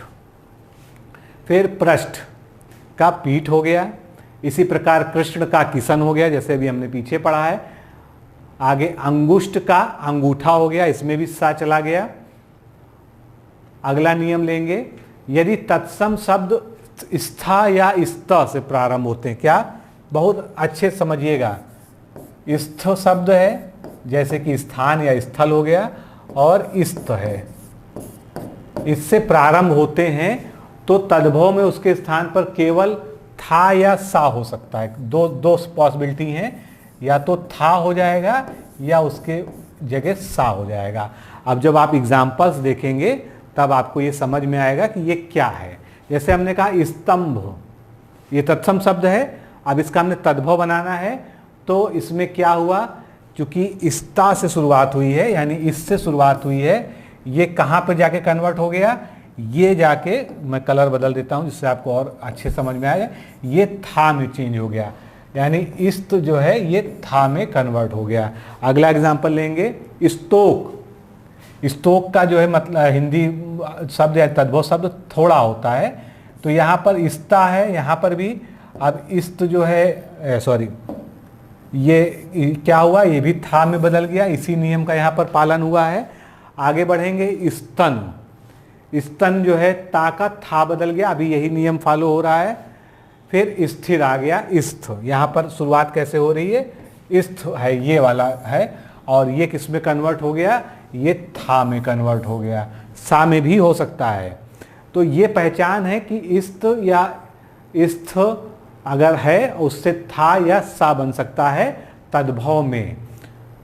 फिर पृष्ठ का पीठ हो गया। इसी प्रकार कृष्ण का किशन हो गया, जैसे अभी हमने पीछे पढ़ा है। आगे अंगुष्ठ का अंगूठा हो गया, इसमें भी सा चला गया। अगला नियम लेंगे, यदि तत्सम शब्द स्था या स्त से प्रारंभ होते हैं, क्या, बहुत अच्छे समझिएगा, स्थ शब्द है जैसे कि स्थान या स्थल हो गया, और स्त है, इससे प्रारंभ होते हैं तो तद्भव में उसके स्थान पर केवल था या सा हो सकता है। दो पॉसिबिलिटी हैं, या तो था हो जाएगा या उसके जगह सा हो जाएगा। अब जब आप एग्जाम्पल्स देखेंगे तब आपको ये समझ में आएगा कि ये क्या है। जैसे हमने कहा स्तंभ, ये तत्सम शब्द है, अब इसका हमने तद्भव बनाना है, तो इसमें क्या हुआ, चूंकि स्ता से शुरुआत हुई है, यानी इससे शुरुआत हुई है, ये कहाँ पर जाके कन्वर्ट हो गया, ये जाके, मैं कलर बदल देता हूँ जिससे आपको और अच्छे समझ में आएगा, ये था में चेंज हो गया, यानी इस्त जो है ये था में कन्वर्ट हो गया। अगला एग्जांपल लेंगे, स्तोक। स्तोक का जो है मतलब हिंदी शब्द या तद्भव शब्द थोड़ा होता है, तो यहाँ पर इस्ता है, यहाँ पर भी अब इस्त जो है सॉरी, ये क्या हुआ, ये भी था में बदल गया, इसी नियम का यहाँ पर पालन हुआ है। आगे बढ़ेंगे, स्तन। स्तन जो है ता का था बदल गया, अभी यही नियम फॉलो हो रहा है। फिर स्थिर आ गया, स्थ, यहाँ पर शुरुआत कैसे हो रही है, स्थ है, ये वाला है, और ये किस में कन्वर्ट हो गया, ये था में कन्वर्ट हो गया, सा में भी हो सकता है। तो ये पहचान है कि स्त या स्थ अगर है उससे था या सा बन सकता है तद्भव में।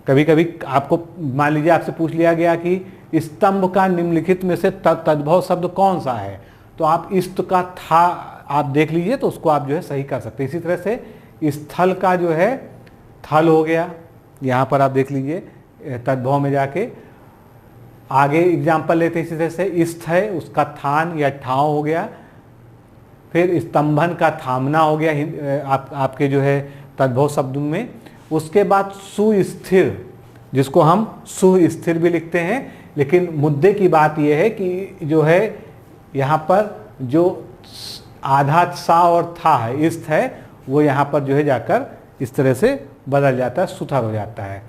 कभी कभी आपको मान लीजिए आपसे पूछ लिया गया कि स्तंभ का निम्नलिखित में से तद्भव शब्द कौन सा है, तो आप इस्त का था आप देख लीजिए, तो उसको आप जो है सही कर सकते हैं। इसी तरह से स्थल का जो है थल हो गया, यहाँ पर आप देख लीजिए तद्भव में जाके। आगे एग्जाम्पल लेते हैं, इसी तरह से स्थ है, उसका थान या ठाव हो गया। फिर स्तंभन का थामना हो गया आपके जो है तद्भव शब्दों में। उसके बाद सुस्थिर, जिसको हम सुस्थिर भी लिखते हैं, लेकिन मुद्दे की बात यह है कि जो है यहाँ पर जो आधा सा और था है, स्थ है, वो यहाँ पर जो है जाकर इस तरह से बदल जाता है, सुथर हो जाता है।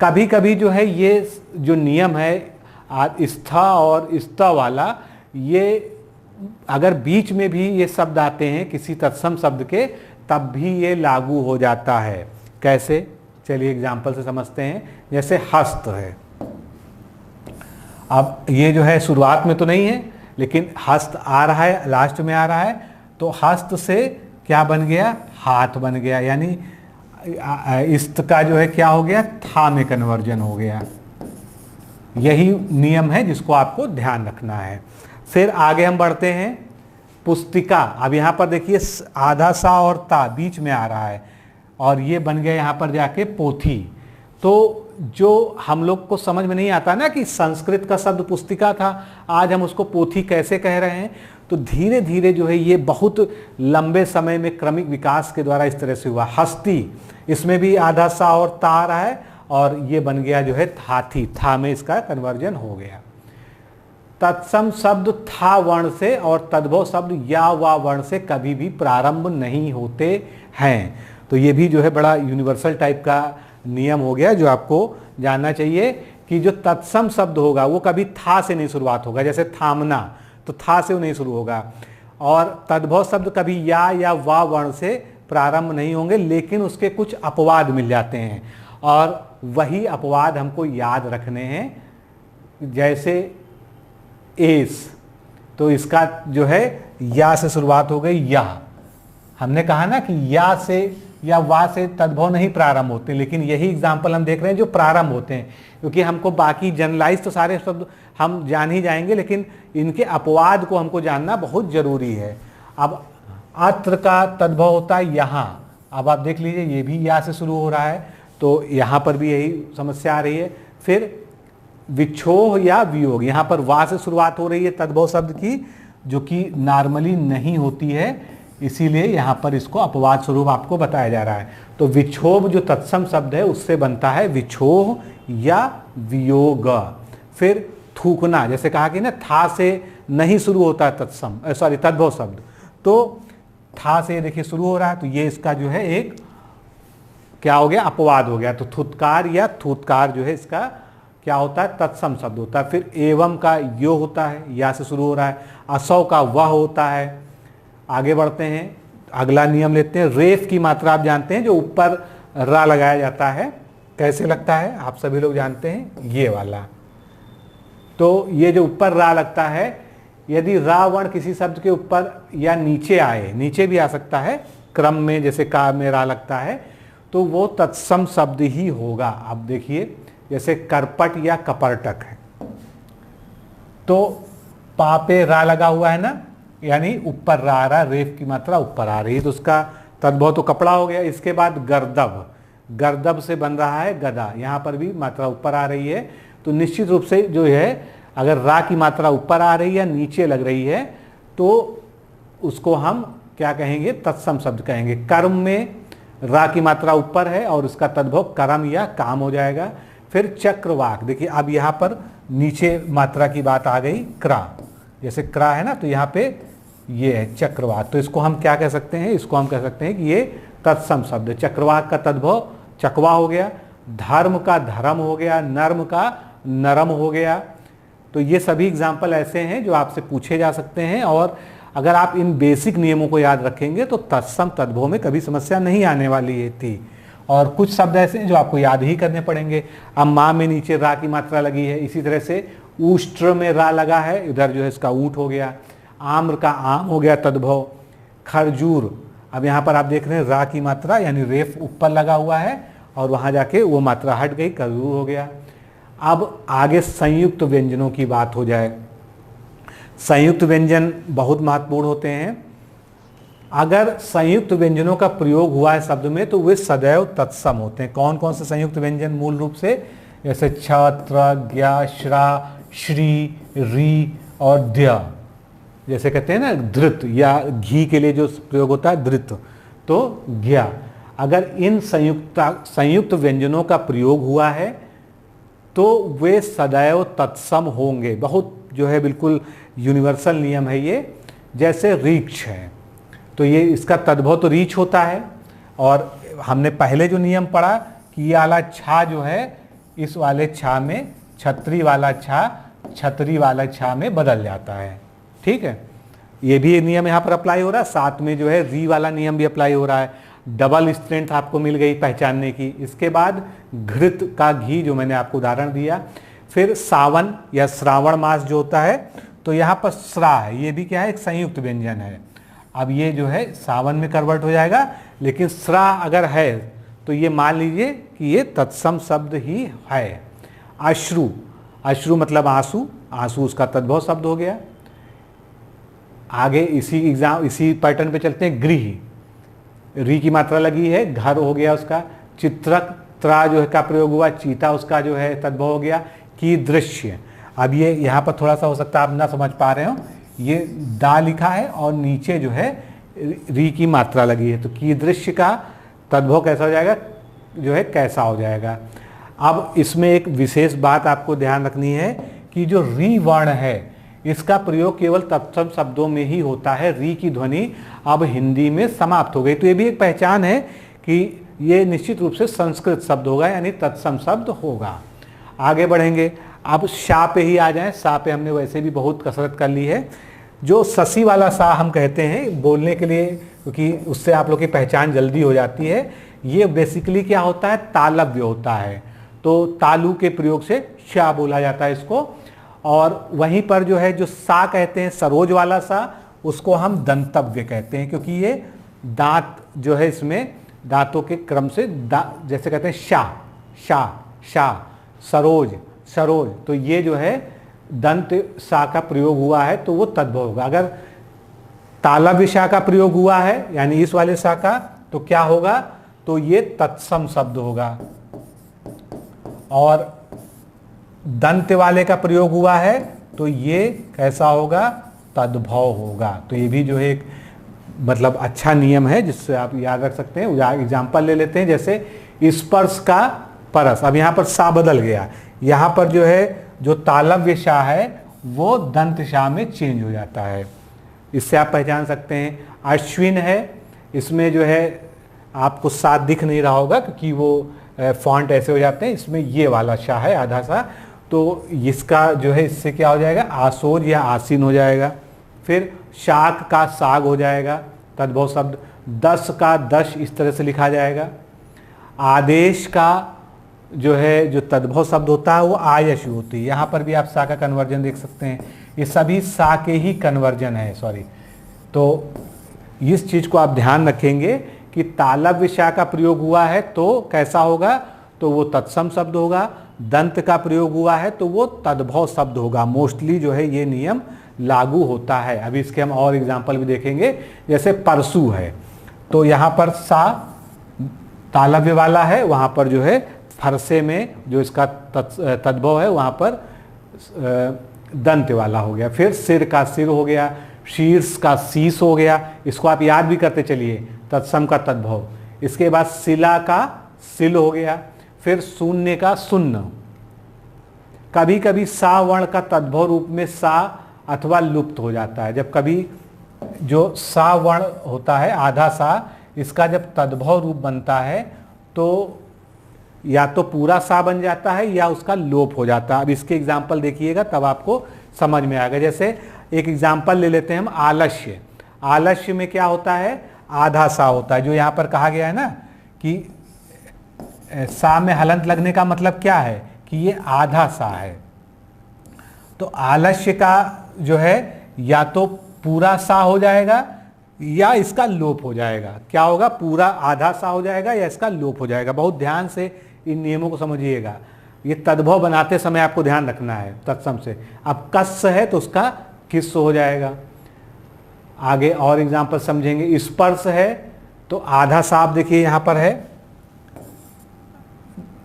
कभी कभी जो है ये जो नियम है स्था और स्ता वाला, ये अगर बीच में भी ये शब्द आते हैं किसी तत्सम शब्द के, तब भी ये लागू हो जाता है। कैसे, चलिए एग्जाम्पल से समझते हैं। जैसे हस्त है, अब ये जो है शुरुआत में तो नहीं है, लेकिन हस्त आ रहा है, लास्ट में आ रहा है, तो हस्त से क्या बन गया, हाथ बन गया, यानी इस्त का जो है क्या हो गया, था में कन्वर्जन हो गया। यही नियम है जिसको आपको ध्यान रखना है। फिर आगे हम बढ़ते हैं, पुस्तिका। अब यहाँ पर देखिए आधा सा और ता बीच में आ रहा है, और ये बन गया यहाँ पर जाके पोथी। तो जो हम लोग को समझ में नहीं आता ना कि संस्कृत का शब्द पुस्तिका था, आज हम उसको पोथी कैसे कह रहे हैं, तो धीरे धीरे जो है ये बहुत लंबे समय में क्रमिक विकास के द्वारा इस तरह से हुआ। हस्ती, इसमें भी आधा सा और ता आ रहा है, और ये बन गया जो है हाथी, था में इसका कन्वर्जन हो गया। तत्सम शब्द था वर्ण से और तद्भव शब्द या वा वर्ण से कभी भी प्रारंभ नहीं होते हैं। तो ये भी जो है बड़ा यूनिवर्सल टाइप का नियम हो गया जो आपको जानना चाहिए कि जो तत्सम शब्द होगा वो कभी था से नहीं शुरुआत होगा, जैसे थामना तो था से वो नहीं शुरू होगा, और तद्भव शब्द कभी या वा वर्ण से प्रारंभ नहीं होंगे, लेकिन उसके कुछ अपवाद मिल जाते हैं और वही अपवाद हमको याद रखने हैं। जैसे एस, तो इसका जो है या से शुरुआत हो गई, या हमने कहा ना कि या से या वा से तद्भव नहीं प्रारंभ होते, लेकिन यही एग्जाम्पल हम देख रहे हैं जो प्रारंभ होते हैं, क्योंकि हमको बाकी जनरलाइज तो सारे शब्द हम जान ही जाएंगे, लेकिन इनके अपवाद को हमको जानना बहुत जरूरी है। अब अत्र का तद्भव होता है यहाँ, अब आप देख लीजिए ये भी या से शुरू हो रहा है, तो यहाँ पर भी यही समस्या आ रही है। फिर विक्षोह या वियोग, यहाँ पर वा से शुरुआत हो रही है तद्भव शब्द की, जो कि नॉर्मली नहीं होती है, इसीलिए यहाँ पर इसको अपवाद स्वरूप आपको बताया जा रहा है। तो विक्षोभ जो तत्सम शब्द है उससे बनता है विक्षोह या वियोग। फिर थूकना, जैसे कहा कि ना था से नहीं शुरू होता है तद्भव शब्द, तो था से देखिए शुरू हो रहा है, तो ये इसका जो है एक क्या हो गया, अपवाद हो गया। तो थुतकार या थूतकार जो है इसका क्या होता है, तत्सम शब्द होता है। फिर एवं का यो होता है, या से शुरू हो रहा है। असौ का वह होता है। आगे बढ़ते हैं, अगला नियम लेते हैं। रेफ की मात्रा आप जानते हैं, जो ऊपर रा लगाया जाता है, कैसे लगता है आप सभी लोग जानते हैं, ये वाला। तो ये जो ऊपर रा लगता है, यदि रा वर्ण किसी शब्द के ऊपर या नीचे आए, नीचे भी आ सकता है क्रम में, जैसे का में रा लगता है, तो वो तत्सम शब्द ही होगा। अब देखिए जैसे करपट या कपरटक है, तो पा पे रा लगा हुआ है ना, यानी ऊपर रा आ रहा, रेफ की मात्रा ऊपर आ रही है, तो उसका तद्भव तो कपड़ा हो गया। इसके बाद गर्दभ, गर्दभ से बन रहा है गदा, यहाँ पर भी मात्रा ऊपर आ रही है। तो निश्चित रूप से जो है अगर रा की मात्रा ऊपर आ रही है, नीचे लग रही है, तो उसको हम क्या कहेंगे, तत्सम शब्द कहेंगे। कर्म में रा की मात्रा ऊपर है और उसका तद्भव कर्म या काम हो जाएगा। फिर चक्रवाक, देखिए अब यहाँ पर नीचे मात्रा की बात आ गई, क्रा, जैसे क्रा है ना, तो यहाँ पे ये है चक्रवाक, तो इसको हम क्या कह सकते हैं, इसको हम कह सकते हैं कि ये तत्सम शब्द है। चक्रवाक का तद्भव चकवा हो गया, धर्म का धर्म हो गया, नर्म का नरम हो गया। तो ये सभी एग्जाम्पल ऐसे हैं जो आपसे पूछे जा सकते हैं, और अगर आप इन बेसिक नियमों को याद रखेंगे तो तत्सम तद्भव में कभी समस्या नहीं आने वाली थी। और कुछ शब्द ऐसे हैं जो आपको याद ही करने पड़ेंगे। अब माँ में नीचे रा की मात्रा लगी है, इसी तरह से ऊष्ट्र में रा लगा है, इधर जो है इसका ऊंट हो गया। आम्र का आम हो गया तद्भव। खरजूर, अब यहाँ पर आप देख रहे हैं रा की मात्रा यानी रेफ ऊपर लगा हुआ है और वहाँ जाके वो मात्रा हट गई, खरजूर हो गया। अब आगे संयुक्त व्यंजनों की बात हो जाए। संयुक्त व्यंजन बहुत महत्वपूर्ण होते हैं। अगर संयुक्त व्यंजनों का प्रयोग हुआ है शब्द में तो वे सदैव तत्सम होते हैं। कौन कौन से संयुक्त व्यंजन मूल रूप से, जैसे छ, त्र, ज्ञ, श्रा, श्री, री और द्य, जैसे कहते हैं ना धृत, या घी के लिए जो प्रयोग होता है धृत, तो ज्ञ। अगर इन संयुक्त व्यंजनों का प्रयोग हुआ है तो वे सदैव तत्सम होंगे। बहुत जो है बिल्कुल यूनिवर्सल नियम है ये। जैसे रीक्ष है, तो ये इसका तद्भव तो रीछ होता है, और हमने पहले जो नियम पढ़ा कि ये वाला छा जो है, इस वाले छा में छतरी वाला छा छतरी वाला छा में बदल जाता है। ठीक है, ये भी नियम यहाँ पर अप्लाई हो रहा है। साथ में जो है री वाला नियम भी अप्लाई हो रहा है। डबल स्ट्रेंथ आपको मिल गई पहचानने की। इसके बाद घृत का घी, जो मैंने आपको उदाहरण दिया। फिर सावन या श्रावण मास जो होता है, तो यहाँ पर श्रा है, ये भी क्या है, एक संयुक्त व्यंजन है। अब ये जो है सावन में कन्वर्ट हो जाएगा, लेकिन श्रा अगर है तो ये मान लीजिए कि ये तत्सम शब्द ही है। अश्रु, अश्रु मतलब आंसू, आंसू उसका तद्भव शब्द हो गया। आगे इसी पैटर्न पे चलते हैं। गृह, री की मात्रा लगी है, घर हो गया उसका। चित्रक, त्रा जो है का प्रयोग हुआ, चीता उसका जो है तद्भव हो गया। की दृश्य, अब ये यहाँ पर थोड़ा सा हो सकता है आप ना समझ पा रहे हो, ये दा लिखा है और नीचे जो है री की मात्रा लगी है, तो की दृश्य का तद्भव कैसा हो जाएगा, जो है कैसा हो जाएगा। अब इसमें एक विशेष बात आपको ध्यान रखनी है कि जो री वर्ण है इसका प्रयोग केवल तत्सम शब्दों में ही होता है। री की ध्वनि अब हिंदी में समाप्त हो गई। तो ये भी एक पहचान है कि ये निश्चित रूप से संस्कृत शब्द होगा, यानी तत्सम शब्द होगा। आगे बढ़ेंगे, अब शा पे ही आ जाएं। सा पे हमने वैसे भी बहुत कसरत कर ली है। जो ससी वाला सा हम कहते हैं बोलने के लिए, क्योंकि उससे आप लोग की पहचान जल्दी हो जाती है। ये बेसिकली क्या होता है, तालव्य होता है। तो तालु के प्रयोग से शा बोला जाता है इसको। और वहीं पर जो है जो सा कहते हैं सरोज वाला सा, उसको हम दंतव्य कहते हैं, क्योंकि ये दांत जो है इसमें दांतों के क्रम से जैसे कहते हैं शा शा शा सरोज सरोज, तो ये जो है दंत सा का प्रयोग हुआ है तो वो तद्भव होगा। अगर तालव्य शा का प्रयोग हुआ है यानी इस वाले सा का, तो क्या होगा, तो ये तत्सम शब्द होगा। और दंत वाले का प्रयोग हुआ है तो ये कैसा होगा, तद्भव होगा। तो ये भी जो है एक मतलब अच्छा नियम है जिससे आप याद रख सकते हैं। एग्जाम्पल ले लेते हैं, जैसे स्पर्श का परस। अब यहाँ पर सा बदल गया, यहाँ पर जो है जो तालव्य शा है वो दंत शा में चेंज हो जाता है। इससे आप पहचान सकते हैं। अश्विन है, इसमें जो है आपको सा दिख नहीं रहा होगा क्योंकि वो फॉन्ट ऐसे हो जाते हैं। इसमें ये वाला शा है आधा सा, तो इसका जो है इससे क्या हो जाएगा, आसोज या आसीन हो जाएगा। फिर शाक का साग हो जाएगा तद्भव शब्द। दस का दश इस तरह से लिखा जाएगा। आदेश का जो है जो तद्भव शब्द होता है वो आयश होती है। यहाँ पर भी आप सा का कन्वर्जन देख सकते हैं। ये सभी सा के ही कन्वर्जन है, सॉरी। तो इस चीज़ को आप ध्यान रखेंगे कि तालव्य शा का प्रयोग हुआ है तो कैसा होगा, तो वो तत्सम शब्द होगा। दंत का प्रयोग हुआ है तो वो तद्भव शब्द होगा। मोस्टली जो है ये नियम लागू होता है। अभी इसके हम और एग्जाम्पल भी देखेंगे। जैसे परसू है तो यहाँ पर सा तालव्य वाला है, वहाँ पर जो है फरसे में जो इसका तद्भव है वहाँ पर दंत वाला हो गया। फिर सिर का सिर हो गया, शीर्ष का शीश हो गया। इसको आप याद भी करते चलिए, तत्सम का तद्भव। इसके बाद शिला का सिल हो गया। फिर शून्य का शून्य। कभी कभी सा वर्ण का तद्भव रूप में सा अथवा लुप्त हो जाता है। जब कभी जो सा वर्ण होता है आधा सा, इसका जब तद्भव रूप बनता है तो या तो पूरा सा बन जाता है या उसका लोप हो जाता है। अब इसके एग्जाम्पल देखिएगा तब आपको समझ में आएगा। जैसे एक एग्जाम्पल ले लेते हैं हम, आलस्य। आलस्य में क्या होता है, आधा सा होता है। जो यहाँ पर कहा गया है ना कि सा में हलंत लगने का मतलब क्या है कि ये आधा सा है। तो आलस्य का जो है या तो पूरा सा हो जाएगा या इसका लोप हो जाएगा। क्या होगा, पूरा आधा सा हो जाएगा या इसका लोप हो जाएगा। बहुत ध्यान से इन नियमों को समझिएगा। ये तद्भव बनाते समय आपको ध्यान रखना है तत्सम से। अब कस्य है तो उसका किस हो जाएगा। आगे और एग्जाम्पल समझेंगे। स्पर्श है तो आधा सा आप देखिए यहाँ पर है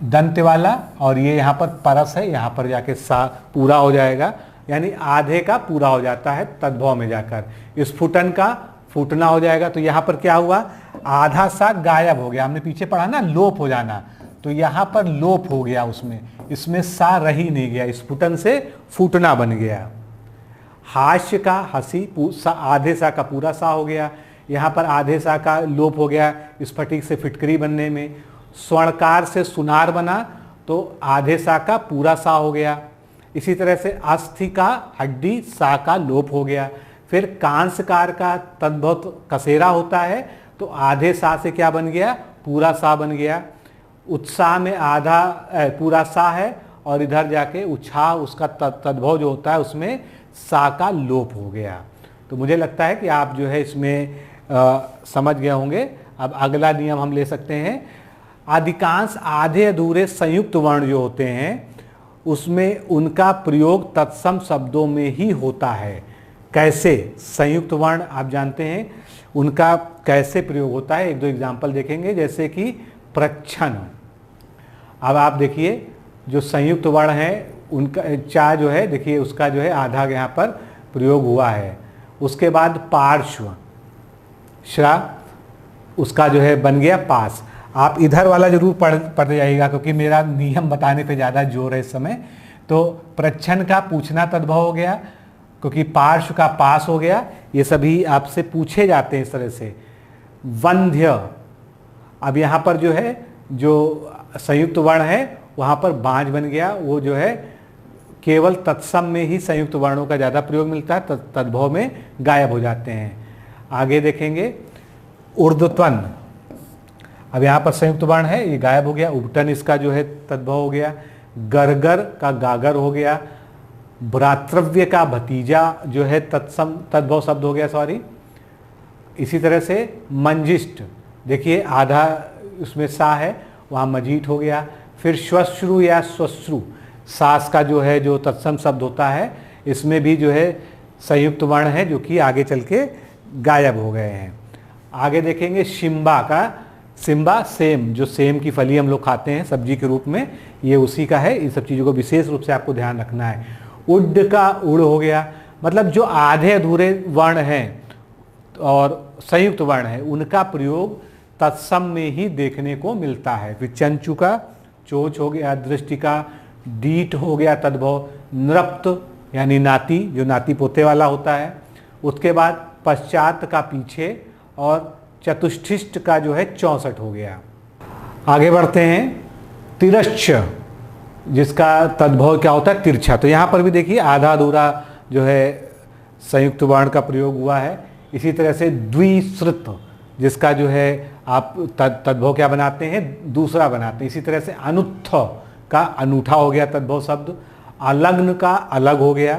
दंत वाला, और ये यहाँ पर परस है, यहाँ पर जाके सा पूरा हो जाएगा, यानी आधे का पूरा हो जाता है तद्भव में जाकर। स्फुटन का फूटना हो जाएगा। तो यहाँ पर क्या हुआ, आधा सा गायब हो गया। हमने पीछे पढ़ा ना लोप हो जाना, तो यहाँ पर लोप हो गया उसमें, इसमें सा रह ही नहीं गया, स्फुटन से फूटना बन गया। हास्य का हंसी, आधे सा का पूरा सा हो गया। यहाँ पर आधे सा का लोप हो गया स्फटिक से फिटकरी बनने में। स्वर्णकार से सुनार बना तो आधे सा का पूरा सा हो गया। इसी तरह से अस्थि का हड्डी सा का लोप हो गया। फिर कांसकार का तद्भव कसेरा होता है तो आधे सा से क्या बन गया, पूरा सा बन गया। उत्साह में आधा पूरा सा है और इधर जाके उत्साह उसका तद्भव जो होता है उसमें सा का लोप हो गया। तो मुझे लगता है कि आप जो है इसमें समझ गए होंगे। अब अगला नियम हम ले सकते हैं। अधिकांश आधे अधूरे संयुक्त वर्ण जो होते हैं उसमें उनका प्रयोग तत्सम शब्दों में ही होता है। कैसे, संयुक्त वर्ण आप जानते हैं उनका कैसे प्रयोग होता है, एक दो एग्जाम्पल देखेंगे। जैसे कि प्रच्छन्न। अब आप देखिए जो संयुक्त वर्ण है उनका चा जो है देखिए उसका जो है आधा यहाँ पर प्रयोग हुआ है। उसके बाद पार्श्व श्रा उसका जो है बन गया पास। आप इधर वाला जरूर पढ़ जाइएगा क्योंकि मेरा नियम बताने पे ज़्यादा जोर है इस समय। तो प्रच्छन्न का पूछना तद्भव हो गया। क्योंकि पार्श्व का पास हो गया, ये सभी आपसे पूछे जाते हैं इस तरह से। वंध्य, अब यहाँ पर जो है जो संयुक्त वर्ण है वहाँ पर बांझ बन गया, वो जो है केवल तत्सम में ही संयुक्त वर्णों का ज़्यादा प्रयोग मिलता है, तद्भव में गायब हो जाते हैं। आगे देखेंगे ऊर्ध्वत्वन, अब यहाँ पर संयुक्त वर्ण है, ये गायब हो गया। उपटन इसका जो है तद्भव हो गया। गरगर का गागर हो गया। भ्रातृव्य का भतीजा जो है तद्भव शब्द हो गया, सॉरी। इसी तरह से मंजिष्ठ, देखिए आधा उसमें सा है, वहाँ मजीठ हो गया। फिर श्वश्रु या श्वश्रु, सास का जो है जो तत्सम शब्द होता है, इसमें भी जो है संयुक्त वर्ण है जो कि आगे चल के गायब हो गए हैं। आगे देखेंगे शिम्बा का, सिम्बा सेम, जो सेम की फली हम लोग खाते हैं सब्जी के रूप में, ये उसी का है। इन सब चीज़ों को विशेष रूप से आपको ध्यान रखना है। उड का उड़ हो गया, मतलब जो आधे अधूरे वर्ण हैं और संयुक्त वर्ण है उनका प्रयोग तत्सम में ही देखने को मिलता है। फिर चंचु का चोच हो गया, दृष्टि का डीठ हो गया तद्भव। नृप्त यानी नाती, जो नाती पोते वाला होता है। उसके बाद पश्चात का पीछे, और चतुष्ठिष्ट का जो है 64 हो गया। आगे बढ़ते हैं तिरश्च, जिसका तद्भव क्या होता है तिरछा। तो यहाँ पर भी देखिए आधा अधूरा जो है संयुक्त वर्ण का प्रयोग हुआ है। इसी तरह से द्विश्रुत, जिसका जो है आप तद्भव क्या बनाते हैं दूसरा बनाते हैं। इसी तरह से अनुत्थ का अनूठा हो गया तद्भव शब्द। अलग्न का अलग हो गया।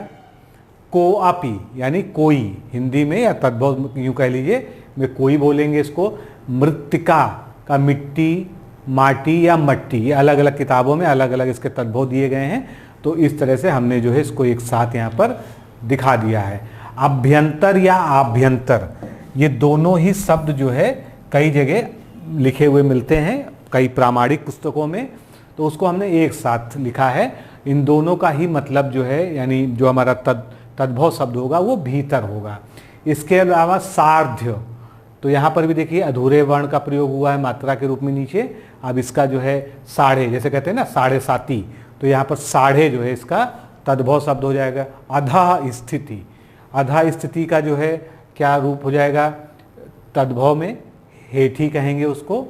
कोअपि यानी कोई, हिंदी में या तद्भव यूँ कह लीजिए, में कोई बोलेंगे इसको। मृत्तिका का मिट्टी, माटी या मट्टी, ये अलग अलग किताबों में अलग अलग इसके तद्भव दिए गए हैं। तो इस तरह से हमने जो है इसको एक साथ यहाँ पर दिखा दिया है। अभ्यंतर या आभ्यंतर, ये दोनों ही शब्द जो है कई जगह लिखे हुए मिलते हैं, कई प्रामाणिक पुस्तकों में, तो उसको हमने एक साथ लिखा है। इन दोनों का ही मतलब जो है, यानी जो हमारा तद्भव शब्द होगा वो भीतर होगा। इसके अलावा सार्ध्य, तो यहाँ पर भी देखिए अधूरे वर्ण का प्रयोग हुआ है मात्रा के रूप में नीचे। अब इसका जो है साढ़े, जैसे कहते हैं ना साढ़े साती, तो यहाँ पर साढ़े जो है इसका तद्भव शब्द हो जाएगा। अधः स्थिति, अधः स्थिति का जो है क्या रूप हो जाएगा तद्भव में, हेठी कहेंगे उसको।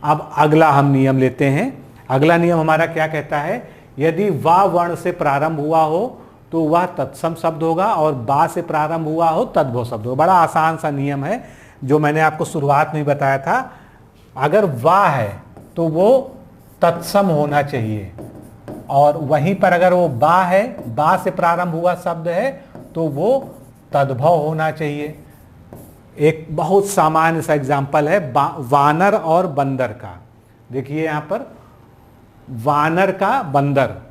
अब अगला हम नियम लेते हैं। अगला नियम हमारा क्या कहता है, यदि वा वर्ण से प्रारंभ हुआ हो तो वह तत्सम शब्द होगा, और बा से प्रारंभ हुआ हो तद्भव शब्द होगा। बड़ा आसान सा नियम है जो मैंने आपको शुरुआत में बताया था। अगर वा है तो वो तत्सम होना चाहिए, और वहीं पर अगर वो बा है, बा से प्रारंभ हुआ शब्द है, तो वो तद्भव होना चाहिए। एक बहुत सामान्य सा एग्जाम्पल है वानर और बंदर का। देखिए यहाँ पर वानर का बंदर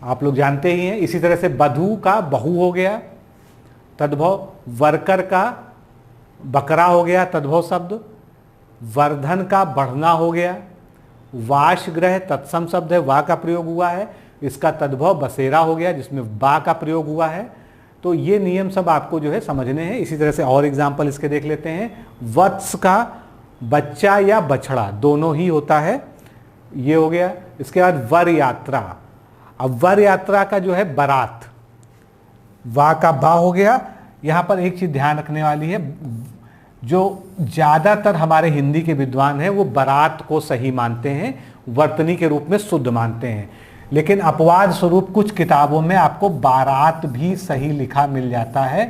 आप लोग जानते ही हैं। इसी तरह से बधू का बहु हो गया तद्भव। वर्कर का बकरा हो गया तद्भव शब्द। वर्धन का बढ़ना हो गया। वाशग्रह तत्सम शब्द है, वा का प्रयोग हुआ है, इसका तद्भव बसेरा हो गया जिसमें बा का प्रयोग हुआ है। तो ये नियम सब आपको जो है समझने हैं। इसी तरह से और एग्जाम्पल इसके देख लेते हैं। वत्स का बच्चा या बछड़ा दोनों ही होता है, ये हो गया। इसके बाद वर यात्रा, अब वर यात्रा का जो है बारात, वा का बा हो गया। यहाँ पर एक चीज ध्यान रखने वाली है, जो ज़्यादातर हमारे हिंदी के विद्वान हैं वो बारात को सही मानते हैं, वर्तनी के रूप में शुद्ध मानते हैं। लेकिन अपवाद स्वरूप कुछ किताबों में आपको बारात भी सही लिखा मिल जाता है।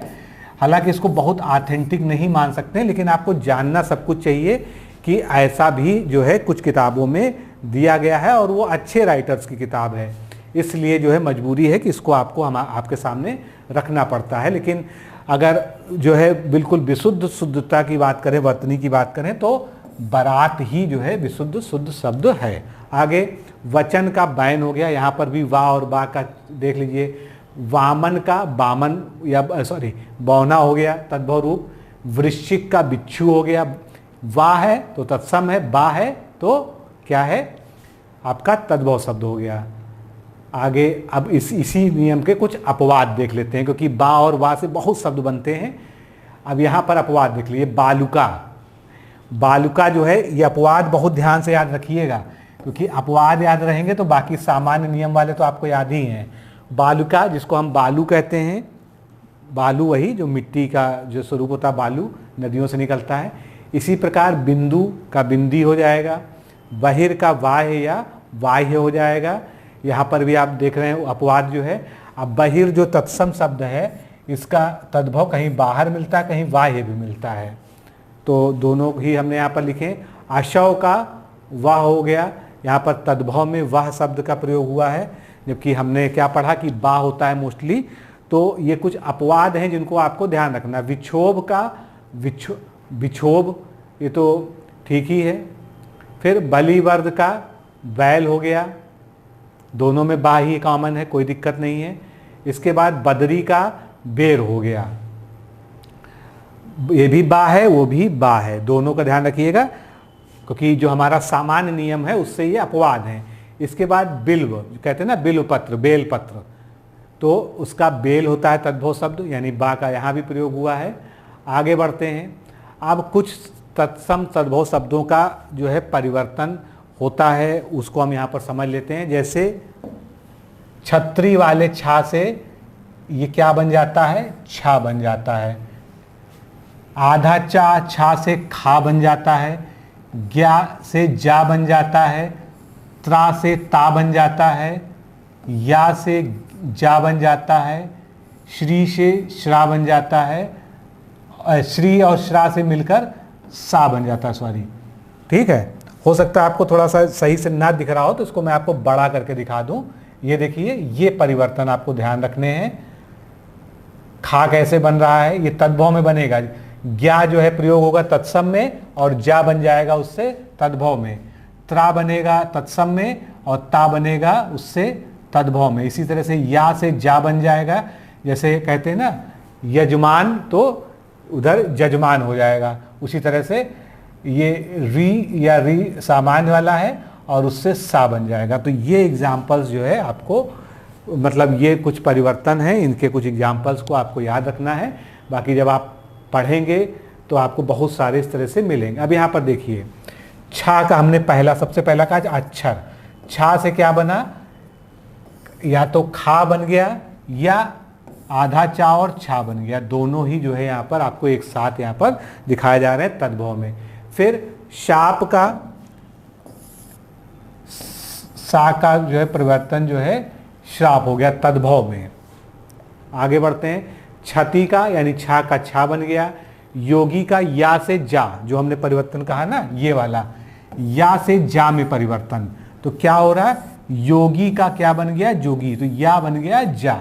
हालांकि इसको बहुत ऑथेंटिक नहीं मान सकते, लेकिन आपको जानना सब कुछ चाहिए कि ऐसा भी जो है कुछ किताबों में दिया गया है, और वो अच्छे राइटर्स की किताब है, इसलिए जो है मजबूरी है कि इसको आपको आपके सामने रखना पड़ता है। लेकिन अगर जो है बिल्कुल विशुद्ध शुद्धता की बात करें, वर्तनी की बात करें, तो बारात ही जो है विशुद्ध शुद्ध शब्द है। आगे वचन का बैन हो गया, यहाँ पर भी वा और बा का देख लीजिए। वामन का बामन या सॉरी बौना हो गया तद्भव रूप। वृश्चिक का बिच्छू हो गया, वा है तो तत्सम है, बा है तो क्या है आपका तद्भव शब्द हो गया। आगे अब इसी नियम के कुछ अपवाद देख लेते हैं, क्योंकि बा और वा से बहुत शब्द बनते हैं। अब यहाँ पर अपवाद देख लीजिए। बालुका, बालुका जो है ये अपवाद बहुत ध्यान से याद रखिएगा, क्योंकि अपवाद याद रहेंगे तो बाकी सामान्य नियम वाले तो आपको याद ही हैं। बालुका, जिसको हम बालू कहते हैं, बालू वही जो मिट्टी का जो स्वरूप होता है, बालू नदियों से निकलता है। इसी प्रकार बिंदु का बिंदी हो जाएगा, बहिर का बाह्य या बाह्य हो जाएगा। यहाँ पर भी आप देख रहे हैं अपवाद जो है। अब बहिर जो तत्सम शब्द है, इसका तद्भव कहीं बाहर मिलता है, कहीं बाह्य भी मिलता है, तो दोनों ही हमने यहाँ पर लिखे। अशव का वह हो गया, यहाँ पर तद्भव में वह शब्द का प्रयोग हुआ है, जबकि हमने क्या पढ़ा कि बा होता है मोस्टली। तो ये कुछ अपवाद हैं जिनको आपको ध्यान रखना। विक्षोभ का विक्षोभ, ये तो ठीक ही है। फिर बलिवर्द का बैल हो गया, दोनों में बा ही कॉमन है, कोई दिक्कत नहीं है। इसके बाद बदरी का बेर हो गया, ये भी बा है वो भी बा है, दोनों का ध्यान रखिएगा, क्योंकि जो हमारा सामान्य नियम है उससे ये अपवाद हैं। इसके बाद बिल्व, कहते हैं ना बिल्व पत्र, बेल पत्र, तो उसका बेल होता है तद्भव शब्द, यानी बा का यहाँ भी प्रयोग हुआ है। आगे बढ़ते हैं। अब कुछ तत्सम तद्भव शब्दों का जो है परिवर्तन होता है, उसको हम यहाँ पर समझ लेते हैं। जैसे छतरी वाले छा से ये क्या बन जाता है, छा बन जाता है। आधा चा छा से खा बन जाता है, ज्ञा से जा बन जाता है, त्रा से ता बन जाता है, या से जा बन जाता है, श्री से श्रा बन जाता है, श्री और श्रा से मिलकर सा बन जाता है, सॉरी, ठीक है। हो सकता है आपको थोड़ा सा सही से ना दिख रहा हो, तो इसको मैं आपको बड़ा करके दिखा दूं। ये देखिए, ये परिवर्तन आपको ध्यान रखने हैं। खा कैसे बन रहा है, ये तद्भव में बनेगा, ज्ञा जो है प्रयोग होगा तत्सम में और जा बन जाएगा उससे तद्भव में, त्रा बनेगा तत्सम में और ता बनेगा उससे तद्भव में। इसी तरह से या से जा बन जाएगा, जैसे कहते हैं ना यजमान, तो उधर जजमान हो जाएगा। उसी तरह से ये री या री सामान्य वाला है और उससे सा बन जाएगा। तो ये एग्जाम्पल्स जो है आपको, मतलब ये कुछ परिवर्तन है, इनके कुछ एग्जाम्पल्स को आपको याद रखना है। बाकी जब आप पढ़ेंगे तो आपको बहुत सारे इस तरह से मिलेंगे। अब यहाँ पर देखिए, छा का हमने सबसे पहला कहा अक्षर। छा से क्या बना, या तो खा बन गया या आधा चा और छा बन गया, दोनों ही जो है यहाँ पर आपको एक साथ यहाँ पर दिखाए जा रहे हैं तद्भव में। फिर शाप का सा का जो है परिवर्तन जो है श्राप हो गया तद्भव में। आगे बढ़ते हैं। छति का यानी छा का छा बन गया। योगी का या से जा, जो हमने परिवर्तन कहा ना ये वाला, या से जा में परिवर्तन, तो क्या हो रहा है, योगी का क्या बन गया, जोगी, तो या बन गया जा।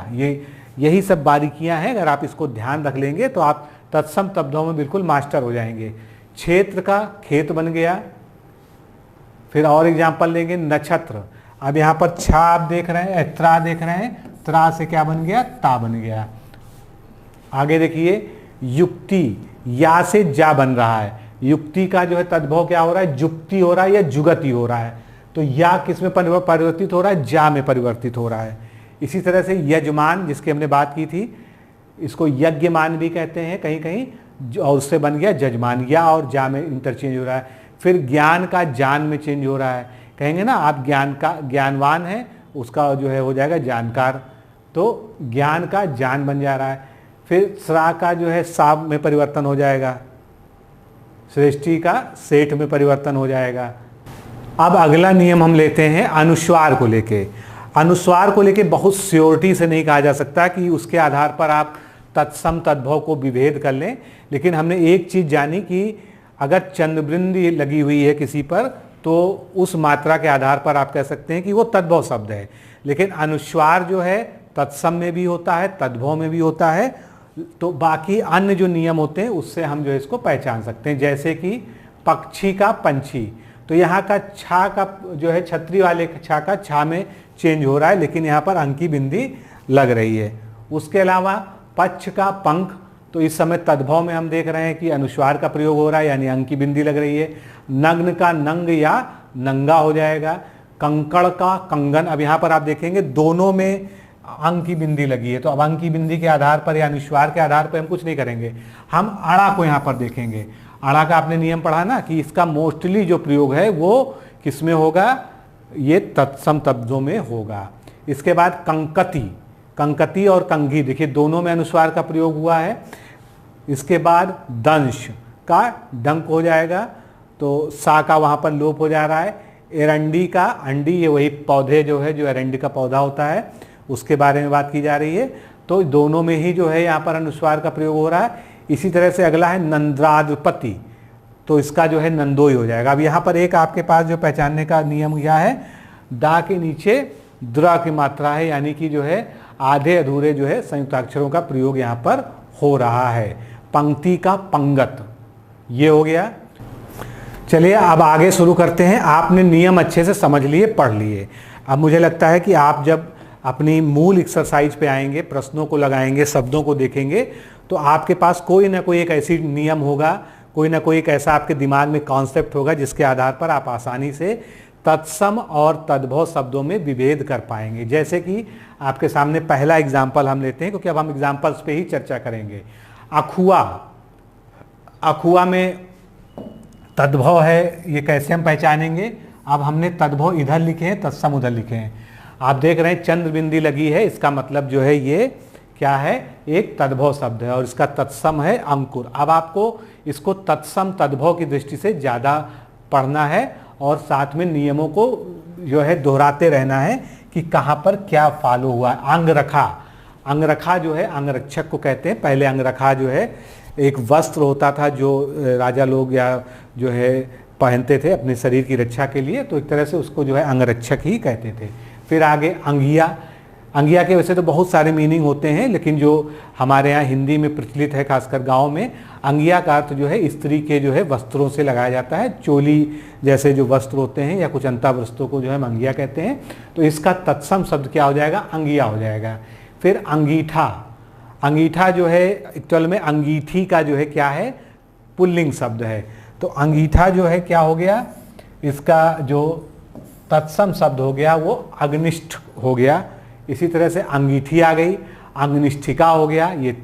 यही सब बारीकियां हैं, अगर आप इसको ध्यान रख लेंगे तो आप तत्सम तद्भव में बिल्कुल मास्टर हो जाएंगे। क्षेत्र का खेत बन गया। फिर और एग्जाम्पल लेंगे, नक्षत्र। अब यहाँ पर छा आप देख रहे हैं, त्रा देख रहे हैं, त्रा से क्या बन गया, ता बन गया। आगे देखिए, युक्ति, या से जा बन रहा है। युक्ति का जो है तद्भव क्या हो रहा है, जुक्ति हो रहा है या जुगति हो रहा है, तो या किस में परिवर्तित हो रहा है, जा में परिवर्तित हो रहा है। इसी तरह से यजमान, जिसकी हमने बात की थी, इसको यज्ञमान भी कहते हैं कहीं कहीं, और उससे बन गया जजमान, या और जा में इंटरचेंज हो रहा है। फिर ज्ञान का जान में चेंज हो रहा है, कहेंगे ना आप ज्ञानवान है, उसका जो है हो जाएगा जानकार, तो ज्ञान का जान बन जा रहा है। फिर श्रा का जो है साब में परिवर्तन हो जाएगा, श्रेष्ठी का सेठ में परिवर्तन हो जाएगा। अब अगला नियम हम लेते हैं अनुस्वार को लेके। अनुस्वार को लेके बहुत श्योरिटी से नहीं कहा जा सकता कि उसके आधार पर आप तत्सम तद्भव को विभेद कर लें, लेकिन हमने एक चीज़ जानी कि अगर चंद्रबिंदी लगी हुई है किसी पर, तो उस मात्रा के आधार पर आप कह सकते हैं कि वो तद्भव शब्द है। लेकिन अनुस्वार जो है तत्सम में भी होता है, तद्भव में भी होता है, तो बाकी अन्य जो नियम होते हैं उससे हम जो है इसको पहचान सकते हैं। जैसे कि पक्षी का पंछी, तो यहाँ का छा का जो है छतरी वाले छा का छा में चेंज हो रहा है, लेकिन यहाँ पर अंकी बिंदी लग रही है। उसके अलावा पक्ष का पंख, तो इस समय तद्भव में हम देख रहे हैं कि अनुस्वार का प्रयोग हो रहा है, यानी अंकी बिंदी लग रही है। नग्न का नंग या नंगा हो जाएगा। कंकड़ का कंगन, अब यहाँ पर आप देखेंगे दोनों में अंक की बिंदी लगी है, तो अब अंक की बिंदी के आधार पर या अनुस्वार के आधार पर हम कुछ नहीं करेंगे, हम अड़ा को यहाँ पर देखेंगे। अड़ा का आपने नियम पढ़ा ना कि इसका मोस्टली जो प्रयोग है वो किस में होगा, ये तत्सम तद्भव में होगा। इसके बाद कंकति, कंकती और कंघी, देखिए दोनों में अनुस्वार का प्रयोग हुआ है। इसके बाद दंश का डंक हो जाएगा, तो सा का वहाँ पर लोप हो जा रहा है। एरंडी का अंडी, ये वही पौधे जो है, जो एरंडी का पौधा होता है उसके बारे में बात की जा रही है। तो दोनों में ही जो है यहाँ पर अनुस्वार का प्रयोग हो रहा है। इसी तरह से अगला है नंद्राधिपति, तो इसका जो है नंदोई हो जाएगा। अब यहाँ पर एक आपके पास जो पहचानने का नियम क्या है, दा के नीचे द्र की मात्रा है, यानी कि जो है आधे अधूरे जो है संयुक्ताक्षरों का प्रयोग यहाँ पर हो रहा है। पंक्ति का पंगत, ये हो गया। चलिए अब आगे शुरू करते हैं। आपने नियम अच्छे से समझ लिए, पढ़ लिए। अब मुझे लगता है कि आप जब अपनी मूल एक्सरसाइज पे आएंगे, प्रश्नों को लगाएंगे, शब्दों को देखेंगे, तो आपके पास कोई ना कोई एक ऐसी नियम होगा, कोई ना कोई एक ऐसा आपके दिमाग में कॉन्सेप्ट होगा जिसके आधार पर आप आसानी से तत्सम और तद्भव शब्दों में विभेद कर पाएंगे। जैसे कि आपके सामने पहला एग्जाम्पल हम लेते हैं, क्योंकि अब हम एग्जाम्पल्स पे ही चर्चा करेंगे। अखुआ, अखुआ में तद्भव है, ये कैसे हम पहचानेंगे? अब हमने तद्भव इधर लिखे हैं, तत्सम उधर लिखे हैं। आप देख रहे हैं चंद्र बिंदी लगी है, इसका मतलब जो है ये क्या है, एक तद्भव शब्द है, और इसका तत्सम है अंकुर। अब आपको इसको तत्सम तद्भव की दृष्टि से ज़्यादा पढ़ना है और साथ में नियमों को जो है दोहराते रहना है कि कहाँ पर क्या फॉलो हुआ है। अंगरखा, अंगरखा जो है अंगरक्षक को कहते हैं। पहले अंगरखा जो है एक वस्त्र होता था जो राजा लोग या जो है पहनते थे अपने शरीर की रक्षा के लिए, तो एक तरह से उसको जो है अंगरक्षक ही कहते थे। फिर आगे अंगिया, अंगिया के वैसे तो बहुत सारे मीनिंग होते हैं, लेकिन जो हमारे यहाँ हिंदी में प्रचलित है खासकर गांव में, अंगिया का अर्थ जो है स्त्री के जो है वस्त्रों से लगाया जाता है। चोली जैसे जो वस्त्र होते हैं या कुछ अंता वस्त्रों को जो है हम अंगिया कहते हैं। तो इसका तत्सम शब्द क्या हो जाएगा, अंगिया हो जाएगा। फिर अंगीठा, अंगीठा जो है एक्चुअल में अंगीठी का जो है क्या है, पुल्लिंग शब्द है। तो अंगीठा जो है क्या हो गया, इसका जो तत्सम शब्द हो गया वो अग्निष्ठ हो गया। इसी तरह से अंगीठी आ गई, अंगनिष्ठिका हो गया, ये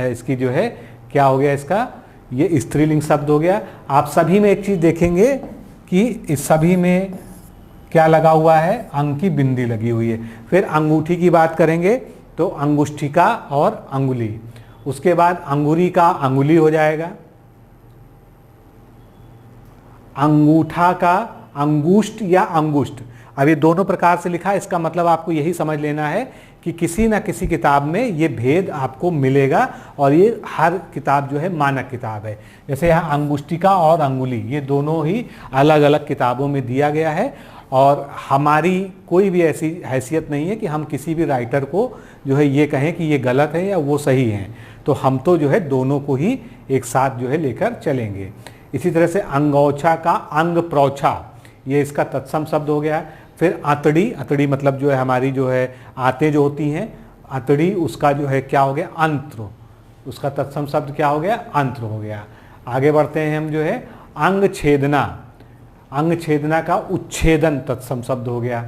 इसकी जो है क्या हो गया, इसका ये स्त्रीलिंग शब्द हो गया। आप सभी में एक चीज़ देखेंगे कि इस सभी में क्या लगा हुआ है, अंग की बिंदी लगी हुई है। फिर अंगूठी की बात करेंगे तो अंगुष्ठिका और अंगुली। उसके बाद अंगुरी का अंगुली हो जाएगा। अंगूठा का अंगुष्ठ या अंगुष्ठ। अब ये दोनों प्रकार से लिखा है, इसका मतलब आपको यही समझ लेना है कि किसी न किसी किताब में ये भेद आपको मिलेगा, और ये हर किताब जो है मानक किताब है। जैसे यहाँ अंगुष्ठिका और अंगुली ये दोनों ही अलग अलग किताबों में दिया गया है, और हमारी कोई भी ऐसी हैसियत नहीं है कि हम किसी भी राइटर को जो है ये कहें कि ये गलत है या वो सही है। तो हम तो जो है दोनों को ही एक साथ जो है लेकर चलेंगे। इसी तरह से अंगौछा का अंग प्रौछा, ये इसका तत्सम शब्द हो गया। फिर आतड़ी, आतड़ी मतलब जो है हमारी जो है आंतें जो होती हैं, आतड़ी, उसका जो है क्या हो गया, अंत्र, उसका तत्सम शब्द क्या हो गया, अंत्र हो गया। आगे बढ़ते हैं हम जो है अंग छेदना, अंग छेदना का उच्छेदन तत्सम शब्द हो गया।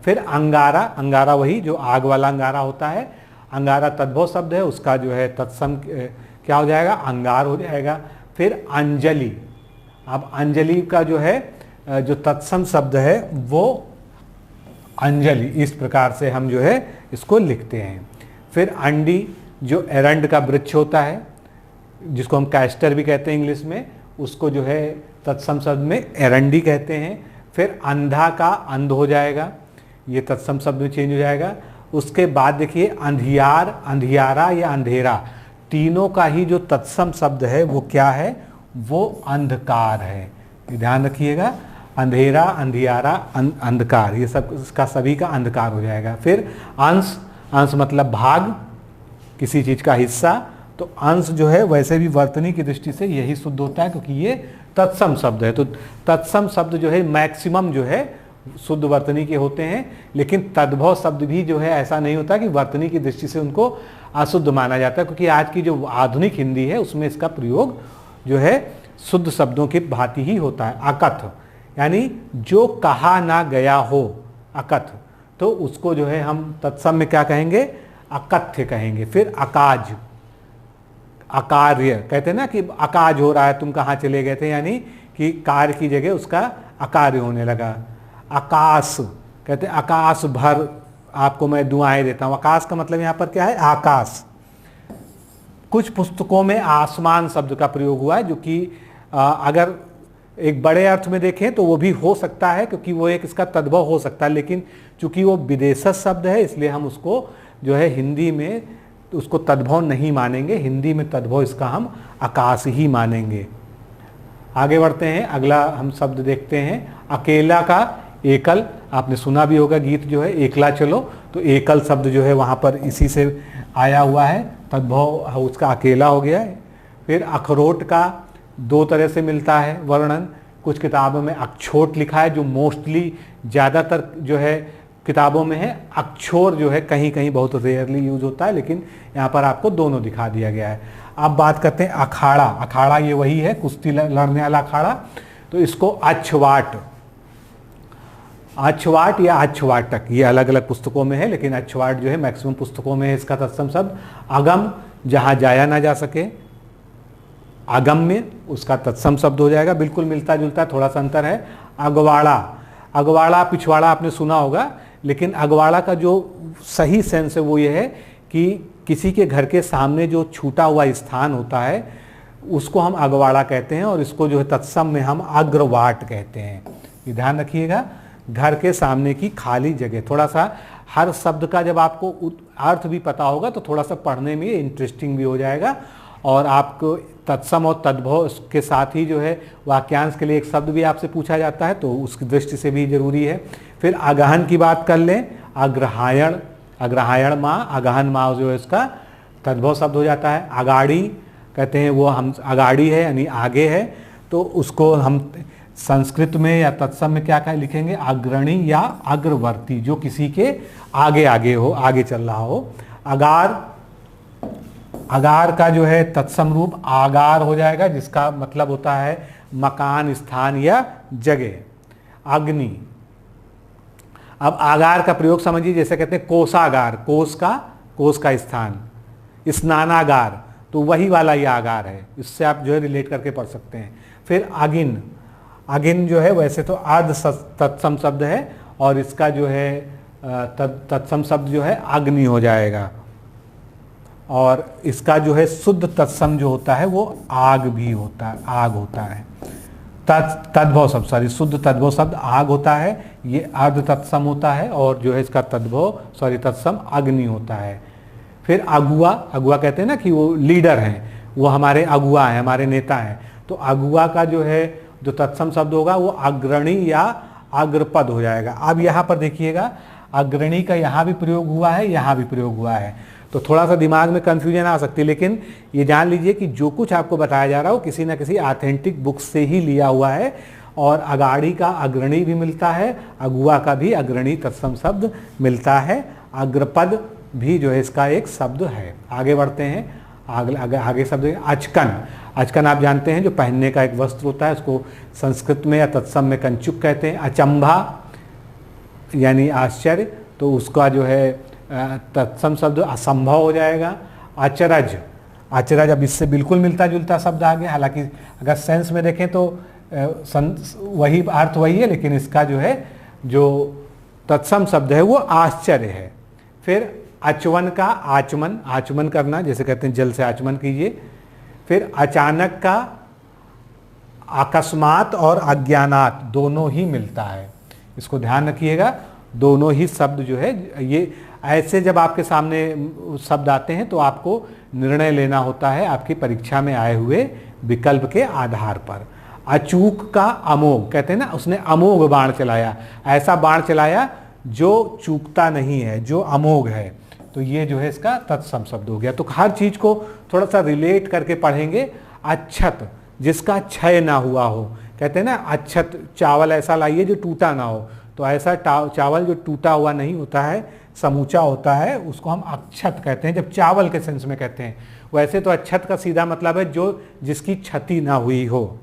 फिर अंगारा, अंगारा वही जो आग वाला अंगारा होता है, अंगारा तद्भव शब्द है, उसका जो है तत्सम क्या हो जाएगा, अंगार हो जाएगा। फिर अंजलि, अब अंजलि का जो है जो तत्सम शब्द है वो अंजलि, इस प्रकार से हम जो है इसको लिखते हैं। फिर अंडी, जो एरंड का वृक्ष होता है जिसको हम कैस्टर भी कहते हैं इंग्लिश में, उसको जो है तत्सम शब्द में एरंडी कहते हैं। फिर अंधा का अंध हो जाएगा, ये तत्सम शब्द में चेंज हो जाएगा। उसके बाद देखिए अंधियार, अंधियारा या अंधेरा, तीनों का ही जो तत्सम शब्द है वो क्या है, वो अंधकार है। ध्यान रखिएगा, अंधेरा, अंधियारा, अंधकार, ये सब इसका सभी का अंधकार हो जाएगा। फिर अंश, अंश मतलब भाग, किसी चीज़ का हिस्सा। तो अंश जो है वैसे भी वर्तनी की दृष्टि से यही शुद्ध होता है, क्योंकि ये तत्सम शब्द है। तो तत्सम शब्द जो है मैक्सिमम जो है शुद्ध वर्तनी के होते हैं, लेकिन तद्भव शब्द भी जो है ऐसा नहीं होता कि वर्तनी की दृष्टि से उनको अशुद्ध माना जाता है, क्योंकि आज की जो आधुनिक हिंदी है उसमें इसका प्रयोग जो है शुद्ध शब्दों की भांति ही होता है। अकथ यानी जो कहा ना गया हो, अकथ, तो उसको जो है हम तत्सम में क्या कहेंगे, अकथ्य कहेंगे। फिर अकाज, अकार्य कहते हैं ना कि अकाज हो रहा है, तुम कहाँ चले गए थे, यानी कि कार्य की जगह उसका अकार्य होने लगा। आकाश कहते हैं आकाश भर आपको मैं दुआएं देता हूँ। आकाश का मतलब यहाँ पर क्या है? आकाश। कुछ पुस्तकों में आसमान शब्द का प्रयोग हुआ है, जो कि अगर एक बड़े अर्थ में देखें तो वो भी हो सकता है, क्योंकि वो एक इसका तद्भव हो सकता है, लेकिन चूंकि वो विदेशज शब्द है इसलिए हम उसको जो है हिंदी में उसको तद्भव नहीं मानेंगे। हिंदी में तद्भव इसका हम आकाश ही मानेंगे। आगे बढ़ते हैं, अगला हम शब्द देखते हैं अकेला का एकल। आपने सुना भी होगा गीत जो है एकला चलो, तो एकल शब्द जो है वहाँ पर इसी से आया हुआ है, तद्भव उसका अकेला हो गया है। फिर अखरोट का दो तरह से मिलता है वर्णन। कुछ किताबों में अक्षोट लिखा है, जो मोस्टली ज़्यादातर जो है किताबों में है। अक्षोर जो है कहीं कहीं बहुत रेयरली यूज होता है, लेकिन यहाँ पर आपको दोनों दिखा दिया गया है। अब बात करते हैं अखाड़ा। अखाड़ा ये वही है, कुश्ती लड़ने वाला अखाड़ा। तो इसको अछवाट, अछवाट या अछवाटक, ये अलग अलग पुस्तकों में है, लेकिन अछवाट जो है मैक्सिमम पुस्तकों में है। इसका तत्सम शब्द अगम, जहाँ जाया ना जा सके, अगम्य उसका तत्सम शब्द हो जाएगा। बिल्कुल मिलता जुलता, थोड़ा सा अंतर है। अगवाड़ा, अगवाड़ा पिछवाड़ा आपने सुना होगा, लेकिन अगवाड़ा का जो सही सेंस है वो ये है कि किसी के घर के सामने जो छूटा हुआ स्थान होता है उसको हम अगवाड़ा कहते हैं, और इसको जो है तत्सम में हम अग्रवाट कहते हैं। ये ध्यान रखिएगा, घर के सामने की खाली जगह। थोड़ा सा हर शब्द का जब आपको अर्थ भी पता होगा तो थोड़ा सा पढ़ने में इंटरेस्टिंग भी हो जाएगा, और आपको तत्सम और तद्भव के साथ ही जो है वाक्यांश के लिए एक शब्द भी आपसे पूछा जाता है, तो उसकी दृष्टि से भी जरूरी है। फिर अगहन की बात कर लें, अग्रहायण, अग्रहायण माँ, अगहन माँ जो है इसका तद्भव शब्द हो जाता है। अगाड़ी कहते हैं, वो हम अगाड़ी है यानी आगे है, तो उसको हम संस्कृत में या तत्सम में क्या क्या लिखेंगे? अग्रणी या अग्रवर्ती, जो किसी के आगे आगे हो, आगे चल रहा हो। अगार, अगार का जो है तत्सम रूप आगार हो जाएगा, जिसका मतलब होता है मकान, स्थान या जगह। अग्नि, अब आगार का प्रयोग समझिए, जैसे कहते हैं कोषागार, कोष का स्थान। स्नानागार, तो वही वाला ये आगार है, इससे आप जो है रिलेट करके पढ़ सकते हैं। फिर अगिन, अगिन जो है वैसे तो अर्ध तत्सम शब्द है, और इसका जो है तत्सम शब्द जो है अग्नि हो जाएगा, और इसका जो है शुद्ध तत्सम जो होता है वो आग भी होता है, आग होता है। तद्भव शब्द, सॉरी शुद्ध तद्भव शब्द आग होता है, ये अर्ध तत्सम होता है, और जो है इसका तद्भव सॉरी तत्सम अग्नि होता है। फिर अगुआ, अगुआ कहते हैं ना कि वो लीडर हैं, वो हमारे अगुआ हैं, हमारे नेता हैं, तो अगुआ का जो है जो तत्सम शब्द होगा वो अग्रणी या अग्रपद हो जाएगा। अब यहाँ पर देखिएगा, अग्रणी का यहाँ भी प्रयोग हुआ है, यहाँ भी प्रयोग हुआ है, तो थोड़ा सा दिमाग में कन्फ्यूजन आ सकती है, लेकिन ये जान लीजिए कि जो कुछ आपको बताया जा रहा है वो किसी न किसी ऑथेंटिक बुक से ही लिया हुआ है। और अगाड़ी का अग्रणी भी मिलता है, अगुआ का भी अग्रणी तत्सम शब्द मिलता है, अग्रपद भी जो है इसका एक शब्द है। आगे बढ़ते हैं, आगे शब्द अचकन। अचकन आप जानते हैं जो पहनने का एक वस्त्र होता है, उसको संस्कृत में या तत्सम में कंचुक कहते हैं। अचंभा यानी आश्चर्य, तो उसका जो है तत्सम शब्द असंभव हो जाएगा। अचरज, अचरज अब इससे बिल्कुल मिलता जुलता शब्द आ गया, हालांकि अगर सेंस में देखें तो वही अर्थ वही है, लेकिन इसका जो है जो तत्सम शब्द है वो आश्चर्य है। फिर अचवन का आचमन, आचमन करना, जैसे कहते हैं जल से आचमन कीजिए। फिर अचानक का अकस्मात और अज्ञानात दोनों ही मिलता है, इसको ध्यान रखिएगा, दोनों ही शब्द जो है ये ऐसे जब आपके सामने शब्द आते हैं तो आपको निर्णय लेना होता है आपकी परीक्षा में आए हुए विकल्प के आधार पर। अचूक का अमोघ, कहते हैं ना उसने अमोघ बाण चलाया, ऐसा बाण चलाया जो चूकता नहीं है, जो अमोघ है, तो ये जो है इसका तत्सम शब्द हो गया। तो हर चीज को थोड़ा सा रिलेट करके पढ़ेंगे। अच्छत, जिसका क्षय ना हुआ हो, कहते हैं ना अच्छत चावल ऐसा लाइए जो टूटा ना हो, तो ऐसा चावल जो टूटा हुआ नहीं होता है, समूचा होता है, उसको हम अक्षत कहते हैं, जब चावल के सेंस में कहते हैं। वैसे तो अच्छत का सीधा मतलब है जो जिसकी क्षति ना हुई हो।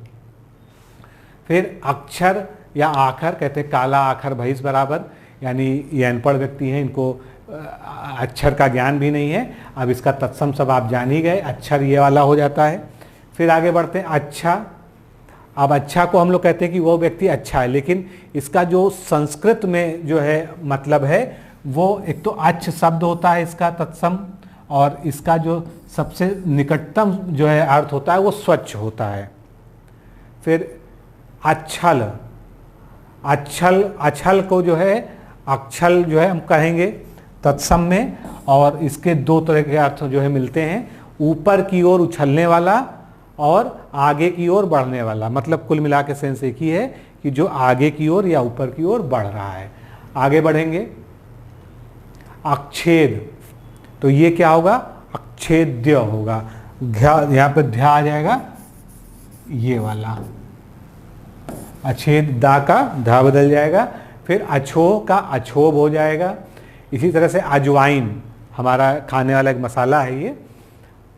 फिर अक्षर या आखर, कहते हैं काला आखर भैंस बराबर, यानी ये अनपढ़ व्यक्ति हैं, इनको अक्षर का ज्ञान भी नहीं है। अब इसका तत्सम सब आप जान ही गए, अक्षर ये वाला हो जाता है। फिर आगे बढ़ते हैं अच्छा। अब अच्छा को हम लोग कहते हैं कि वो व्यक्ति अच्छा है, लेकिन इसका जो संस्कृत में जो है मतलब है वो एक तो अच्छ शब्द होता है इसका तत्सम, और इसका जो सबसे निकटतम जो है अर्थ होता है वो स्वच्छ होता है। फिर अच्छल, अच्छल, अछल को जो है अक्षल जो है हम कहेंगे तत्सम में, और इसके दो तरह के अर्थ जो है मिलते हैं, ऊपर की ओर उछलने वाला और आगे की ओर बढ़ने वाला। मतलब कुल मिला के सेंस एक ही है कि जो आगे की ओर या ऊपर की ओर बढ़ रहा है। आगे बढ़ेंगे, अक्षेद, तो ये क्या होगा, अक्षेद्य होगा। यहाँ पर ध्या आ जाएगा ये वाला, अछेद दा का धा बदल जाएगा। फिर अछो का अछोब हो जाएगा। इसी तरह से अजवाइन हमारा खाने वाला एक मसाला है ये,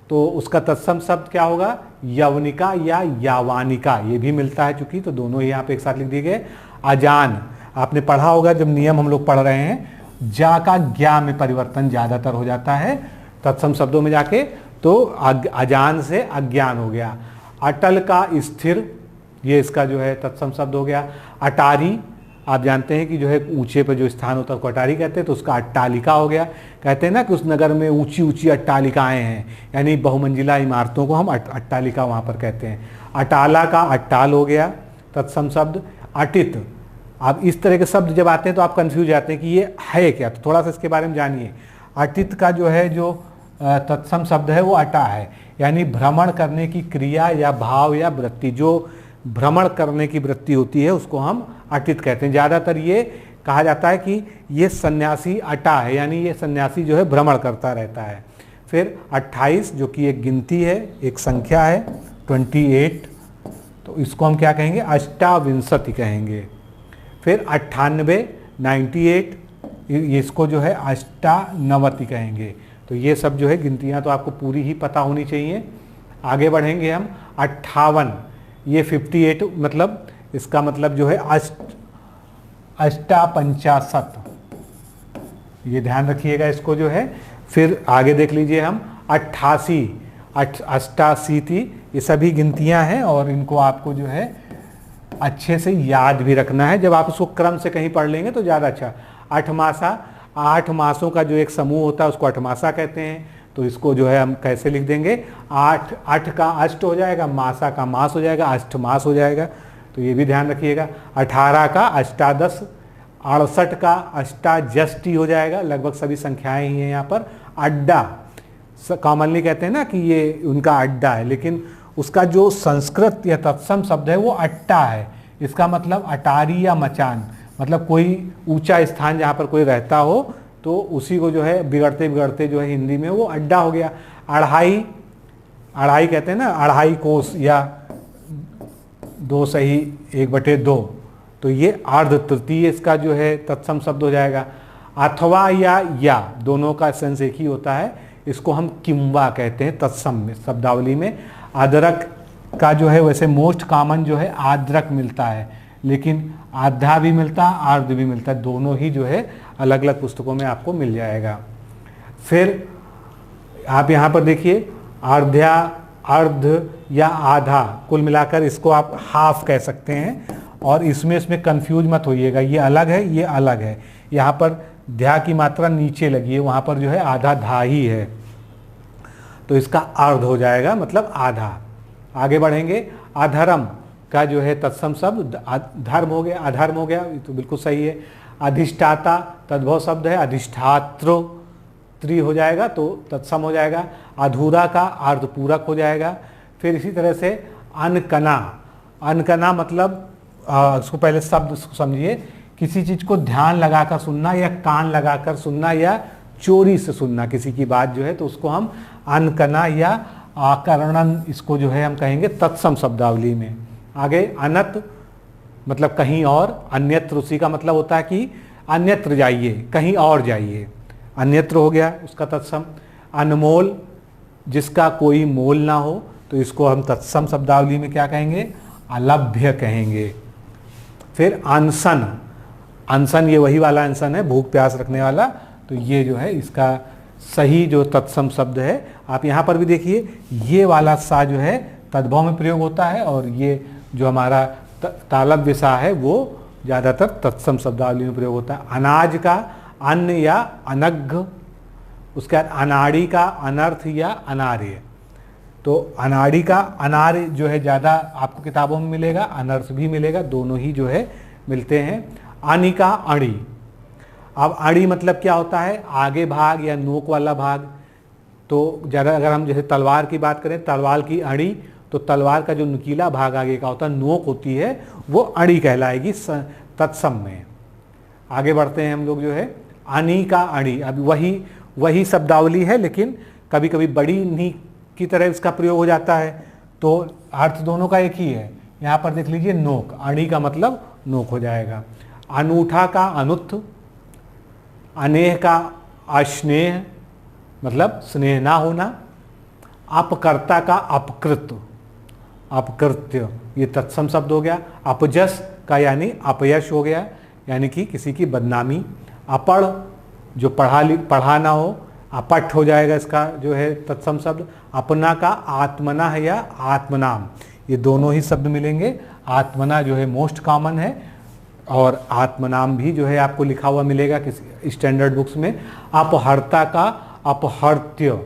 तो उसका तत्सम शब्द क्या होगा, यवनिका या यावानिका, ये भी मिलता है चूंकि, तो दोनों ही यहाँ पे एक साथ लिख दिए गए। अजान, आपने पढ़ा होगा जब नियम हम लोग पढ़ रहे हैं, जा का ज्ञा में परिवर्तन ज़्यादातर हो जाता है तत्सम शब्दों में जाके, तो अजान से अज्ञान हो गया। अटल का स्थिर, ये इसका जो है तत्सम शब्द हो गया। अटारी, आप जानते हैं कि जो है ऊंचे पे जो स्थान होता है उसको अटारी कहते हैं, तो उसका अट्टालिका हो गया। कहते हैं ना कि उस नगर में ऊंची ऊंची अट्टालिकाएं हैं, यानी बहुमंजिला इमारतों को हम अट्टालिका वहाँ पर कहते हैं। अटाला का अट्टाल हो गया तत्सम शब्द। अटित, अब इस तरह के शब्द जब आते हैं तो आप कंफ्यूज जाते हैं कि ये है क्या, तो थोड़ा सा इसके बारे में जानिए। अटित का जो है जो तत्सम शब्द है वो अटा है, यानी भ्रमण करने की क्रिया या भाव या वृत्ति, जो भ्रमण करने की वृत्ति होती है उसको हम अटित कहते हैं। ज़्यादातर ये कहा जाता है कि ये सन्यासी अटा है, यानी ये सन्यासी जो है भ्रमण करता रहता है। फिर 28 जो कि एक गिनती है, एक संख्या है 28, तो इसको हम क्या कहेंगे, अष्टाविंशति कहेंगे। फिर 98 98, इसको जो है अष्टानवति कहेंगे। तो ये सब जो है गिनतियाँ तो आपको पूरी ही पता होनी चाहिए। आगे बढ़ेंगे हम 58, ये 58 मतलब इसका मतलब जो है अष्टापंचाशत, ये ध्यान रखिएगा इसको जो है। फिर आगे देख लीजिए हम 88, अष्टाशीति, ये सभी गिनतियां हैं और इनको आपको जो है अच्छे से याद भी रखना है। जब आप इसको क्रम से कहीं पढ़ लेंगे तो ज़्यादा अच्छा। 8 मासा, 8 मासों का जो एक समूह होता है उसको 8 मासा कहते हैं, तो इसको जो है हम कैसे लिख देंगे, 8 का अष्ट हो जाएगा, मासा का मास हो जाएगा, अष्ट मास हो जाएगा, तो ये भी ध्यान रखिएगा। 18 का अष्टादश, 68 का अष्टाजष्टि हो जाएगा। लगभग सभी संख्याएं ही हैं यहाँ पर। अड्डा, कॉमनली कहते हैं ना कि ये उनका अड्डा है, लेकिन उसका जो संस्कृत या तत्सम शब्द है वो अट्टा है। इसका मतलब अटारी या मचान, मतलब कोई ऊंचा स्थान जहाँ पर कोई रहता हो तो उसी को जो है बिगड़ते बिगड़ते जो है हिंदी में वो अड्डा हो गया। अढ़ाई, अढ़ाई कहते हैं ना, अढ़ाई कोस या 2 सही 1/2, तो ये अर्ध तृतीय इसका जो है तत्सम शब्द हो जाएगा। अथवा या दोनों का सेंस एक ही होता है, इसको हम किम्वा कहते हैं तत्सम में शब्दावली में। अदरक का जो है वैसे मोस्ट कॉमन जो है आद्रक मिलता है, लेकिन आधा भी मिलता है, अर्ध भी मिलता है, दोनों ही जो है अलग अलग पुस्तकों में आपको मिल जाएगा। फिर आप यहाँ पर देखिए अर्ध्या, अर्ध या आधा, कुल मिलाकर इसको आप हाफ कह सकते हैं। और इसमें कंफ्यूज मत होइएगा, ये अलग है, ये अलग है। यहाँ पर ध्या की मात्रा नीचे लगी है, वहाँ पर जो है आधा धा ही है, तो इसका अर्ध हो जाएगा, मतलब आधा। आगे बढ़ेंगे, अधर्म का जो है तत्सम शब्द धर्म हो गया, अधर्म हो गया, तो बिल्कुल सही है। अधिष्ठाता तद्भव शब्द है, अधिष्ठात्र त्रि हो जाएगा तो तत्सम हो जाएगा। अधूरा का अर्ध पूरक हो जाएगा। फिर इसी तरह से अनकना, अनकना मतलब इसको पहले शब्द समझिए, किसी चीज़ को ध्यान लगाकर सुनना या कान लगाकर सुनना या चोरी से सुनना किसी की बात जो है, तो उसको हम अनकना या आकरणन, इसको जो है हम कहेंगे तत्सम शब्दावली में। आगे अनत मतलब कहीं और, अन्यत्र उसी का मतलब होता है कि अन्यत्र जाइए, कहीं और जाइए, अन्यत्र हो गया उसका तत्सम। अनमोल, जिसका कोई मोल ना हो, तो इसको हम तत्सम शब्दावली में क्या कहेंगे, अलभ्य कहेंगे। फिर अनशन, अनशन ये वही वाला अनशन है, भूख प्यास रखने वाला, तो ये जो है इसका सही जो तत्सम शब्द है। आप यहाँ पर भी देखिए ये वाला सा जो है तद्भव में प्रयोग होता है, और ये जो हमारा तालव्य सा है वो ज़्यादातर तत्सम शब्दावली में प्रयोग होता है। अनाज का अन्न या अनघ, उसके बाद अनाड़ी का अनर्थ या अनार्य। तो अनाड़ी का अनार्य जो है ज़्यादा आपको किताबों में मिलेगा, अनर्थ भी मिलेगा, दोनों ही जो है मिलते हैं। अनि का अणी, अब अणी मतलब क्या होता है, आगे भाग या नोक वाला भाग। तो ज़्यादा अगर हम जैसे तलवार की बात करें, तलवार की अणी, तो तलवार का जो नुकीला भाग आगे का होता है, नोक होती है, वो अणी कहलाएगी तत्सम में। आगे बढ़ते हैं हम लोग जो है, अनि का अणी। अब वही शब्दावली है, लेकिन कभी कभी बड़ी नी की तरह इसका प्रयोग हो जाता है, तो अर्थ दोनों का एक ही है। यहाँ पर देख लीजिए नोक, अणी का मतलब नोक हो जाएगा। अनूठा का अनुत्थ, अनेह का अश्नेह मतलब स्नेह ना होना। अपकर्ता का अपकृत, अपकृत्य, ये तत्सम शब्द हो गया। अपजस का यानी अपयश हो गया, यानी कि किसी की बदनामी। अपढ़ जो पढ़ा ना हो, अपठ हो जाएगा इसका जो है तत्सम शब्द। अपना का आत्मना है या आत्मनाम, ये दोनों ही शब्द मिलेंगे। आत्मना जो है मोस्ट कॉमन है, और आत्मनाम भी जो है आपको लिखा हुआ मिलेगा किसी स्टैंडर्ड बुक्स में। अपहर्ता का अपहर्त्य।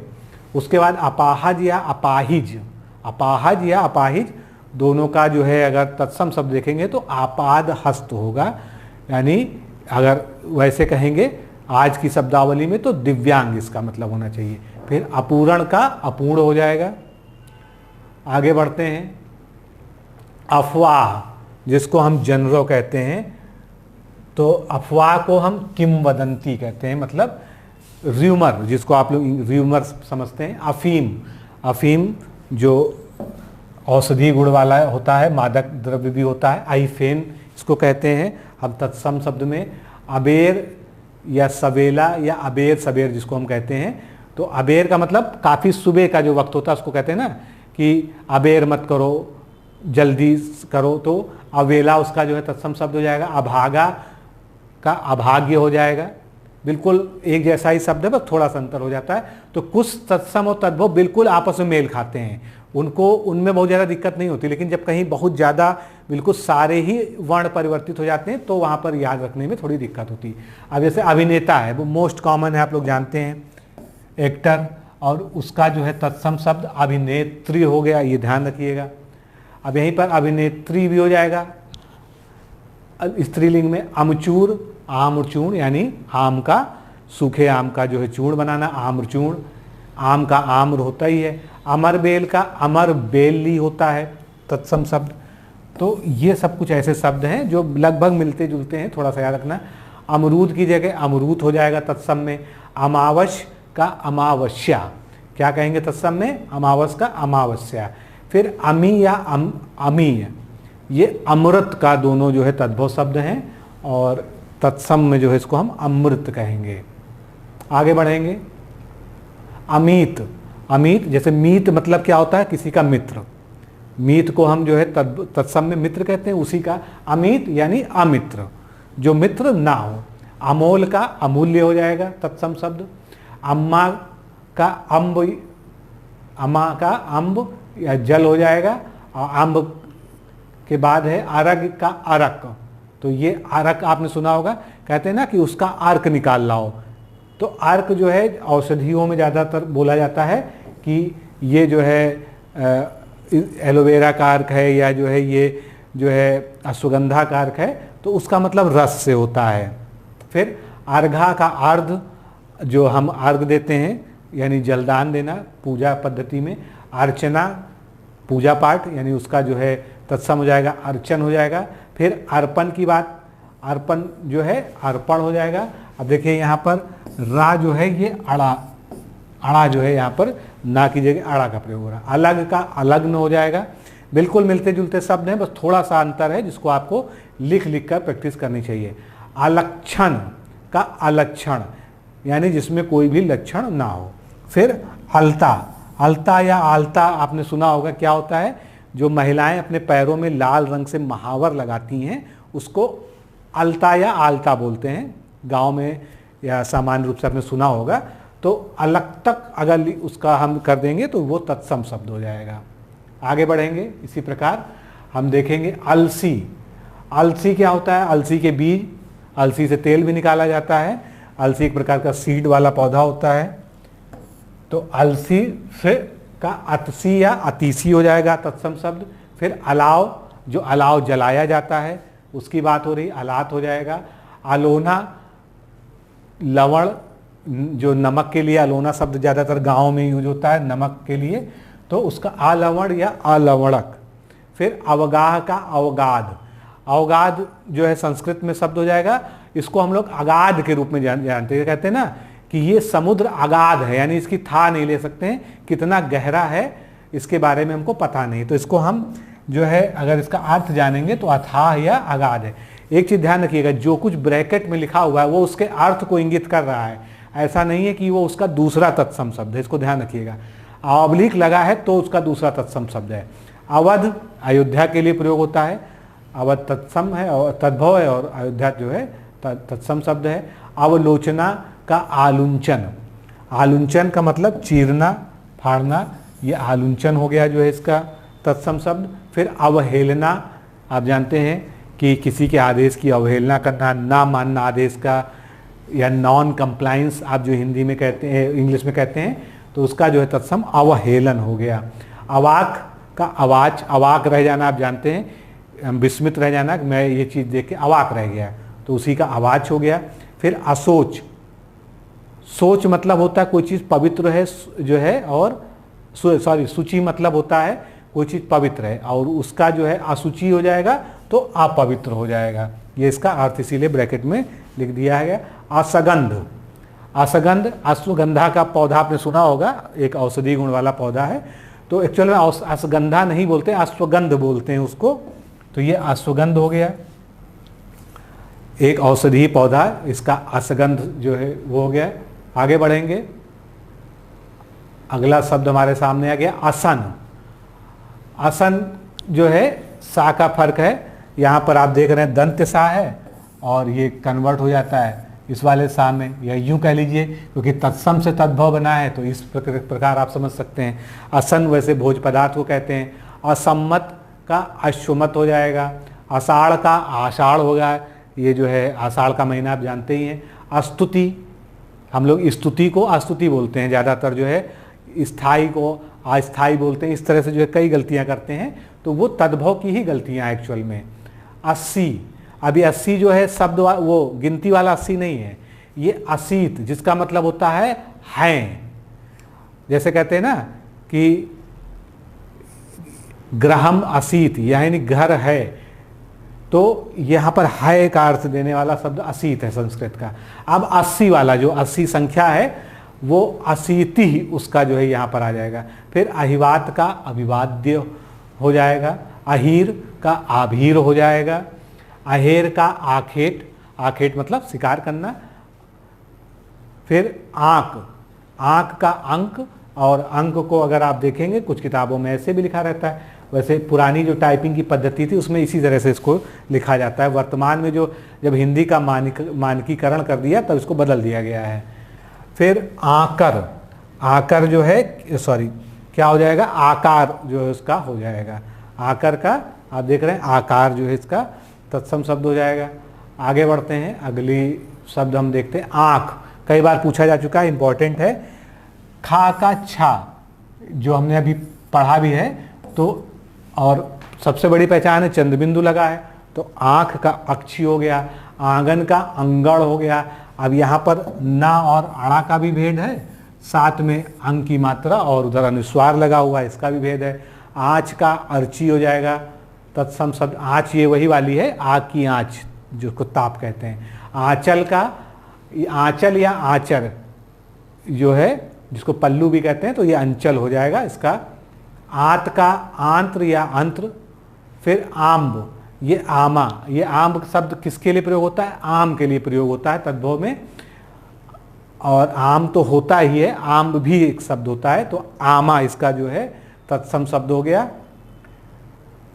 उसके बाद अपाहज या अपाहिज, अपाहज या अपाहिज दोनों का जो है अगर तत्सम शब्द देखेंगे तो आपाद हस्त होगा, यानी अगर वैसे कहेंगे आज की शब्दावली में तो दिव्यांग इसका मतलब होना चाहिए। फिर अपूर्ण का अपूर्ण हो जाएगा। आगे बढ़ते हैं, अफवाह जिसको हम जनरो कहते हैं, तो अफवाह को हम किंवदंती कहते हैं, मतलब र्यूमर, जिसको आप लोग र्यूमर समझते हैं। अफीम, अफीम जो औषधि गुण वाला होता है, मादक द्रव्य भी होता है, आईफेन इसको कहते हैं हम तत्सम शब्द में। अबेर या सवेला या अबेर सबेर जिसको हम कहते हैं, तो अबेर का मतलब काफ़ी सुबह का जो वक्त होता है उसको कहते हैं ना, कि अबेर मत करो, जल्दी करो, तो अवेला उसका जो है तत्सम शब्द हो जाएगा। अभागा का अभाग्य हो जाएगा। बिल्कुल एक जैसा ही शब्द है, बस थोड़ा सा अंतर हो जाता है। तो कुछ तत्सम और तद्भव बिल्कुल आपस में मेल खाते हैं, उनको उनमें बहुत ज़्यादा दिक्कत नहीं होती, लेकिन जब कहीं बहुत ज़्यादा बिल्कुल सारे ही वर्ण परिवर्तित हो जाते हैं तो वहाँ पर याद रखने में थोड़ी दिक्कत होती है। अब जैसे अभिनेता है, वो मोस्ट कॉमन है, आप लोग जानते हैं, एक्टर, और उसका जो है तत्सम शब्द अभिनेत्री हो गया, ये ध्यान रखिएगा। अब यहीं पर अभिनेत्री भी हो जाएगा स्त्रीलिंग में। अमचूर, आम्रचूर्ण, यानी आम का, सूखे आम का जो है चूर्ण बनाना, आम्रचूर्ण। आम का आम्र होता ही है। अमरबेल का अमर बेली होता है तत्सम शब्द। तो ये सब कुछ ऐसे शब्द हैं जो लगभग मिलते जुलते हैं, थोड़ा सा याद रखना। अमरूद की जगह अमरूद हो जाएगा तत्सम में। अमावस का अमावस्या, क्या कहेंगे तत्सम में, अमावस का अमावस्या। फिर अमी या अमी, ये अमृत का दोनों जो है तद्भव शब्द हैं, और तत्सम में जो है इसको हम अमृत कहेंगे। आगे बढ़ेंगे, अमीत, अमीत जैसे मीत मतलब क्या होता है, किसी का मित्र। मीत को हम जो है तत्सम में मित्र कहते हैं, उसी का अमीत यानी अमित्र, जो मित्र ना हो। अमोल का अमूल्य हो जाएगा तत्सम शब्द। अम्मा का अम्ब, अम्मा का अम्ब या जल हो जाएगा, और अम्ब के बाद है अरग का अरक। तो ये अरक आपने सुना होगा, कहते हैं ना कि उसका अर्क निकाल लाओ। तो अर्क जो है औषधियों में ज़्यादातर बोला जाता है कि ये जो है एलोवेरा का अर्क है, या जो है ये जो है अश्वगंधा का अर्क है, तो उसका मतलब रस से होता है। फिर अर्घा का अर्घ, जो हम अर्घ देते हैं यानी जलदान देना पूजा पद्धति में। अर्चना पूजा पाठ, यानी उसका जो है तत्सम हो जाएगा अर्चन हो जाएगा। फिर अर्पण की बात, अर्पण जो है अर्पण हो जाएगा। अब देखिए यहाँ पर रा जो है ये अड़ा, अड़ा जो है यहाँ पर ना की जगह अड़ा का प्रयोग हो रहा है। अलग का अलग्न हो जाएगा। बिल्कुल मिलते जुलते शब्द हैं, बस थोड़ा सा अंतर है जिसको आपको लिख लिख कर प्रैक्टिस करनी चाहिए। अलक्षण का अलक्षण, यानी जिसमें कोई भी लक्षण ना हो। फिर अलता, अलता या आलता आपने सुना होगा, क्या होता है, जो महिलाएं अपने पैरों में लाल रंग से महावर लगाती हैं उसको अलता या आलता बोलते हैं। गांव में या सामान्य रूप से आपने सुना होगा। तो अलग तक अगर उसका हम कर देंगे तो वो तत्सम शब्द हो जाएगा। आगे बढ़ेंगे, इसी प्रकार हम देखेंगे अलसी। अलसी क्या होता है, अलसी के बीज, अलसी से तेल भी निकाला जाता है। अलसी एक प्रकार का सीड वाला पौधा होता है। तो अलसी से का अतसी या अतीसी हो जाएगा तत्सम शब्द। फिर अलाव, जो अलाव जलाया जाता है उसकी बात हो रही, अलात हो जाएगा। अलोना, लवण, जो नमक के लिए अलोना शब्द ज़्यादातर गाँव में यूज होता है नमक के लिए, तो उसका अलवण या अलवणक। फिर अवगाह का अवगाध, अवगाध जो है संस्कृत में शब्द हो जाएगा। इसको हम लोग अगाध के रूप में जानते हैं, कहते हैं ना कि ये समुद्र अगाध है, यानी इसकी था नहीं ले सकते हैं, कितना गहरा है इसके बारे में हमको पता नहीं। तो इसको हम जो है अगर इसका अर्थ जानेंगे तो अथाह या अगाध है। एक चीज़ ध्यान रखिएगा, जो कुछ ब्रैकेट में लिखा हुआ है वो उसके अर्थ को इंगित कर रहा है, ऐसा नहीं है कि वो उसका दूसरा तत्सम शब्द है, इसको ध्यान रखिएगा। ऑब्लिक लगा है तो उसका दूसरा तत्सम शब्द है। अवध अयोध्या के लिए प्रयोग होता है, अवध तत्सम है और तद्भव है, और अयोध्या जो है तत्सम शब्द है। अवलोचना का आलुंचन, आलुंचन का मतलब चीरना फाड़ना, ये आलुंचन हो गया जो है इसका तत्सम शब्द। फिर अवहेलना, आप जानते हैं कि किसी के आदेश की अवहेलना करना, ना मानना आदेश का, या नॉन कंप्लायंस आप जो हिंदी में कहते हैं, इंग्लिश में कहते हैं, तो उसका जो है तत्सम अवहेलन हो गया। अवाक का अवाच, अवाक रह जाना, आप जानते हैं विस्मित रह जाना, मैं ये चीज़ देख के अवाक रह गया, तो उसी का अवाच हो गया। फिर असोच, सोच मतलब होता है कोई चीज़ पवित्र है जो है, और सूची मतलब होता है कोई चीज़ पवित्र है, और उसका जो है असुचि हो जाएगा तो अपवित्र हो जाएगा, ये इसका अर्थ इसीलिए ब्रैकेट में लिख दिया है। असगंध, असगंध अश्वगंधा का पौधा आपने सुना होगा, एक औषधि गुण वाला पौधा है, तो एक्चुअल में अश्वगंधा नहीं बोलते, अश्वगंध बोलते हैं उसको, तो ये अश्वगंध हो गया, एक औषधि पौधा, इसका असगंध जो है वो हो गया। आगे बढ़ेंगे, अगला शब्द हमारे सामने आ गया असन। असन जो है सा का फर्क है, यहाँ पर आप देख रहे हैं दंत सा है और ये कन्वर्ट हो जाता है इस वाले सा में, या यूं कह लीजिए क्योंकि तत्सम से तद्भव बना है तो इस प्रकार आप समझ सकते हैं। असन वैसे भोज पदार्थ को कहते हैं। असम्मत का अश्वमत हो जाएगा। आषाढ़ का आषाढ़ होगा, ये जो है आषाढ़ का महीना आप जानते ही हैं। अस्तुति, हम लोग स्तुति को अस्तुति बोलते हैं ज़्यादातर, जो है स्थाई को अस्थाई बोलते हैं, इस तरह से जो है कई गलतियां करते हैं, तो वो तद्भव की ही गलतियां एक्चुअल में। 80, अभी 80 जो है शब्द वो गिनती वाला 80 नहीं है, ये असीत जिसका मतलब होता है हैं, जैसे कहते हैं ना कि ग्रहम असीत, यानी घर है, तो यहाँ पर है का अर्थ देने वाला शब्द असीत है संस्कृत का। अब 80 वाला जो 80 संख्या है वो असीति ही उसका जो है यहाँ पर आ जाएगा। फिर अहिवात का अभिवाद्य हो जाएगा। अहीर का आभीर हो जाएगा। अहेर का आखेट, आखेट मतलब शिकार करना। फिर आंक, आंक का अंक, और अंक को अगर आप देखेंगे कुछ किताबों में ऐसे भी लिखा रहता है, वैसे पुरानी जो टाइपिंग की पद्धति थी उसमें इसी तरह से इसको लिखा जाता है। वर्तमान में जो जब हिंदी का मानकीकरण कर दिया तब इसको बदल दिया गया है। फिर आकर, आकर जो है सॉरी क्या हो जाएगा, आकार जो है उसका हो जाएगा। आकर का आप देख रहे हैं आकार जो है इसका तत्सम शब्द हो जाएगा। आगे बढ़ते हैं, अगली शब्द हम देखते हैं आँख। कई बार पूछा जा चुका है, इंपॉर्टेंट है। खा का छा जो हमने अभी पढ़ा भी है, तो और सबसे बड़ी पहचान है चंद्रबिंदु लगा है, तो आँख का अक्षी हो गया। आंगन का अंगड़ हो गया। अब यहाँ पर ना और अड़ा का भी भेद है, साथ में अंग की मात्रा और उधर अनुस्वार लगा हुआ है, इसका भी भेद है। आँच का अर्ची हो जाएगा तत्सम शब्द। आँच ये वही वाली है, आग की आँच जिसको ताप कहते हैं। आंचल का आंचल या आंचर जो है जिसको पल्लू भी कहते हैं, तो ये अंचल हो जाएगा इसका। आंत का आंत्र या अंत्र। फिर आम्ब, ये आमा, ये आम शब्द किसके लिए प्रयोग होता है, आम के लिए प्रयोग होता है तद्भव में, और आम तो होता ही है, आम भी एक शब्द होता है, तो आमा इसका जो है तत्सम शब्द हो गया।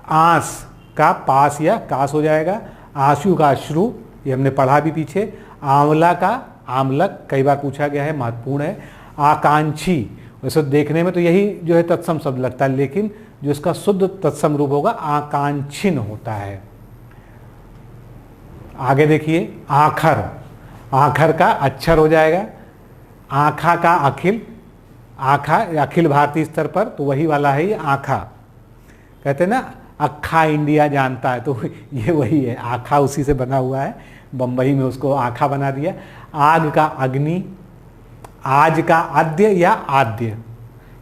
आंस का पास या कास हो जाएगा। आंसू का अश्रु, ये हमने पढ़ा भी पीछे। आंवला का आमलक, कई बार पूछा गया है, महत्वपूर्ण है। आकांक्षी, वैसे देखने में तो यही जो है तत्सम शब्द लगता है, लेकिन जो इसका शुद्ध तत्सम रूप होगा आकांक्षिन होता है। आगे देखिए आखर, आखर का अक्षर हो जाएगा, आँखा का अखिल, आँखा अखिल भारतीय स्तर पर तो वही वाला है ये आँखा। कहते हैं ना अखा इंडिया जानता है, तो ये वही है, आँखा उसी से बना हुआ है, बम्बई में उसको आँखा बना दिया। आग का अग्नि, आज का आद्य या आद्य,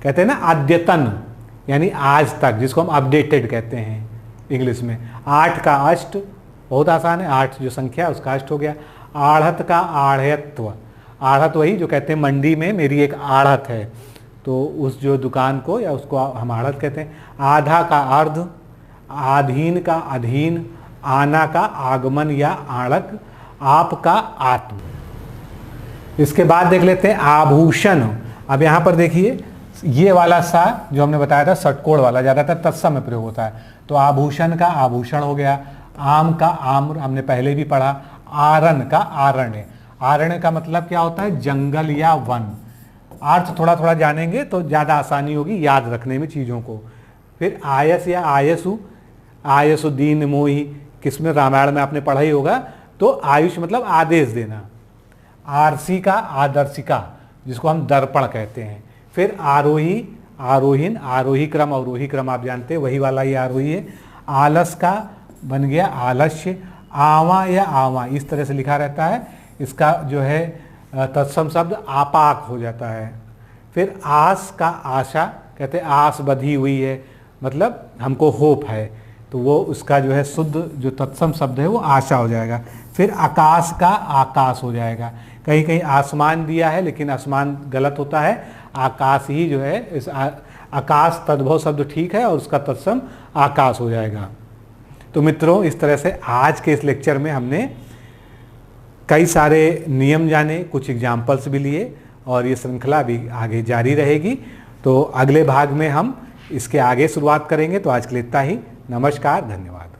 कहते हैं ना अद्यतन यानी आज तक, जिसको हम अपडेटेड कहते हैं इंग्लिश में। आठ का अष्ट, बहुत आसान है, आठ जो संख्या है उसका अष्ट हो गया। आढ़त का आढ़यत्व, आढ़त वही जो कहते हैं मंडी में मेरी एक आढ़त है, तो उस जो दुकान को या उसको हम आढ़त कहते हैं। आधा का अर्ध, आधीन का अधीन, आना का आगमन या आड़क, आप का आत्म। इसके बाद देख लेते हैं आभूषण। अब यहाँ पर देखिए ये वाला सा जो हमने बताया था षटकोण वाला ज़्यादातर तत्सम में प्रयोग होता है, तो आभूषण का आभूषण हो गया। आम का आम्र हमने पहले भी पढ़ा। आरण्य का आरण्य, आरण्य का मतलब क्या होता है, जंगल या वन। अर्थ थोड़ा थोड़ा जानेंगे तो ज़्यादा आसानी होगी याद रखने में चीज़ों को। फिर आयस या आयसु, आयसुद्दीन मोही, किसमें रामायण में आपने पढ़ा ही होगा, तो आयुष मतलब आदेश देना। आरसी का आदर्शिका, जिसको हम दर्पण कहते हैं। फिर आरोही, आरोहीन, आरोही क्रम अवरोही क्रम आप जानते हैं, वही वाला ये आरोही है। आलस का बन गया आलस्य। आवा या आवा इस तरह से लिखा रहता है, इसका जो है तत्सम शब्द आपाक हो जाता है। फिर आस का आशा, कहते हैं आस बधी हुई है, मतलब हमको होप है, तो वो उसका जो है शुद्ध जो तत्सम शब्द है वो आशा हो जाएगा। फिर आकाश का आकाश हो जाएगा, कहीं कहीं आसमान दिया है लेकिन आसमान गलत होता है, आकाश ही जो है, इस आकाश तद्भव शब्द ठीक है और उसका तत्सम आकाश हो जाएगा। तो मित्रों इस तरह से आज के इस लेक्चर में हमने कई सारे नियम जाने, कुछ एग्जाम्पल्स भी लिए और ये श्रृंखला भी आगे जारी रहेगी। तो अगले भाग में हम इसके आगे शुरुआत करेंगे। तो आज के लिए इतना ही। नमस्कार, धन्यवाद।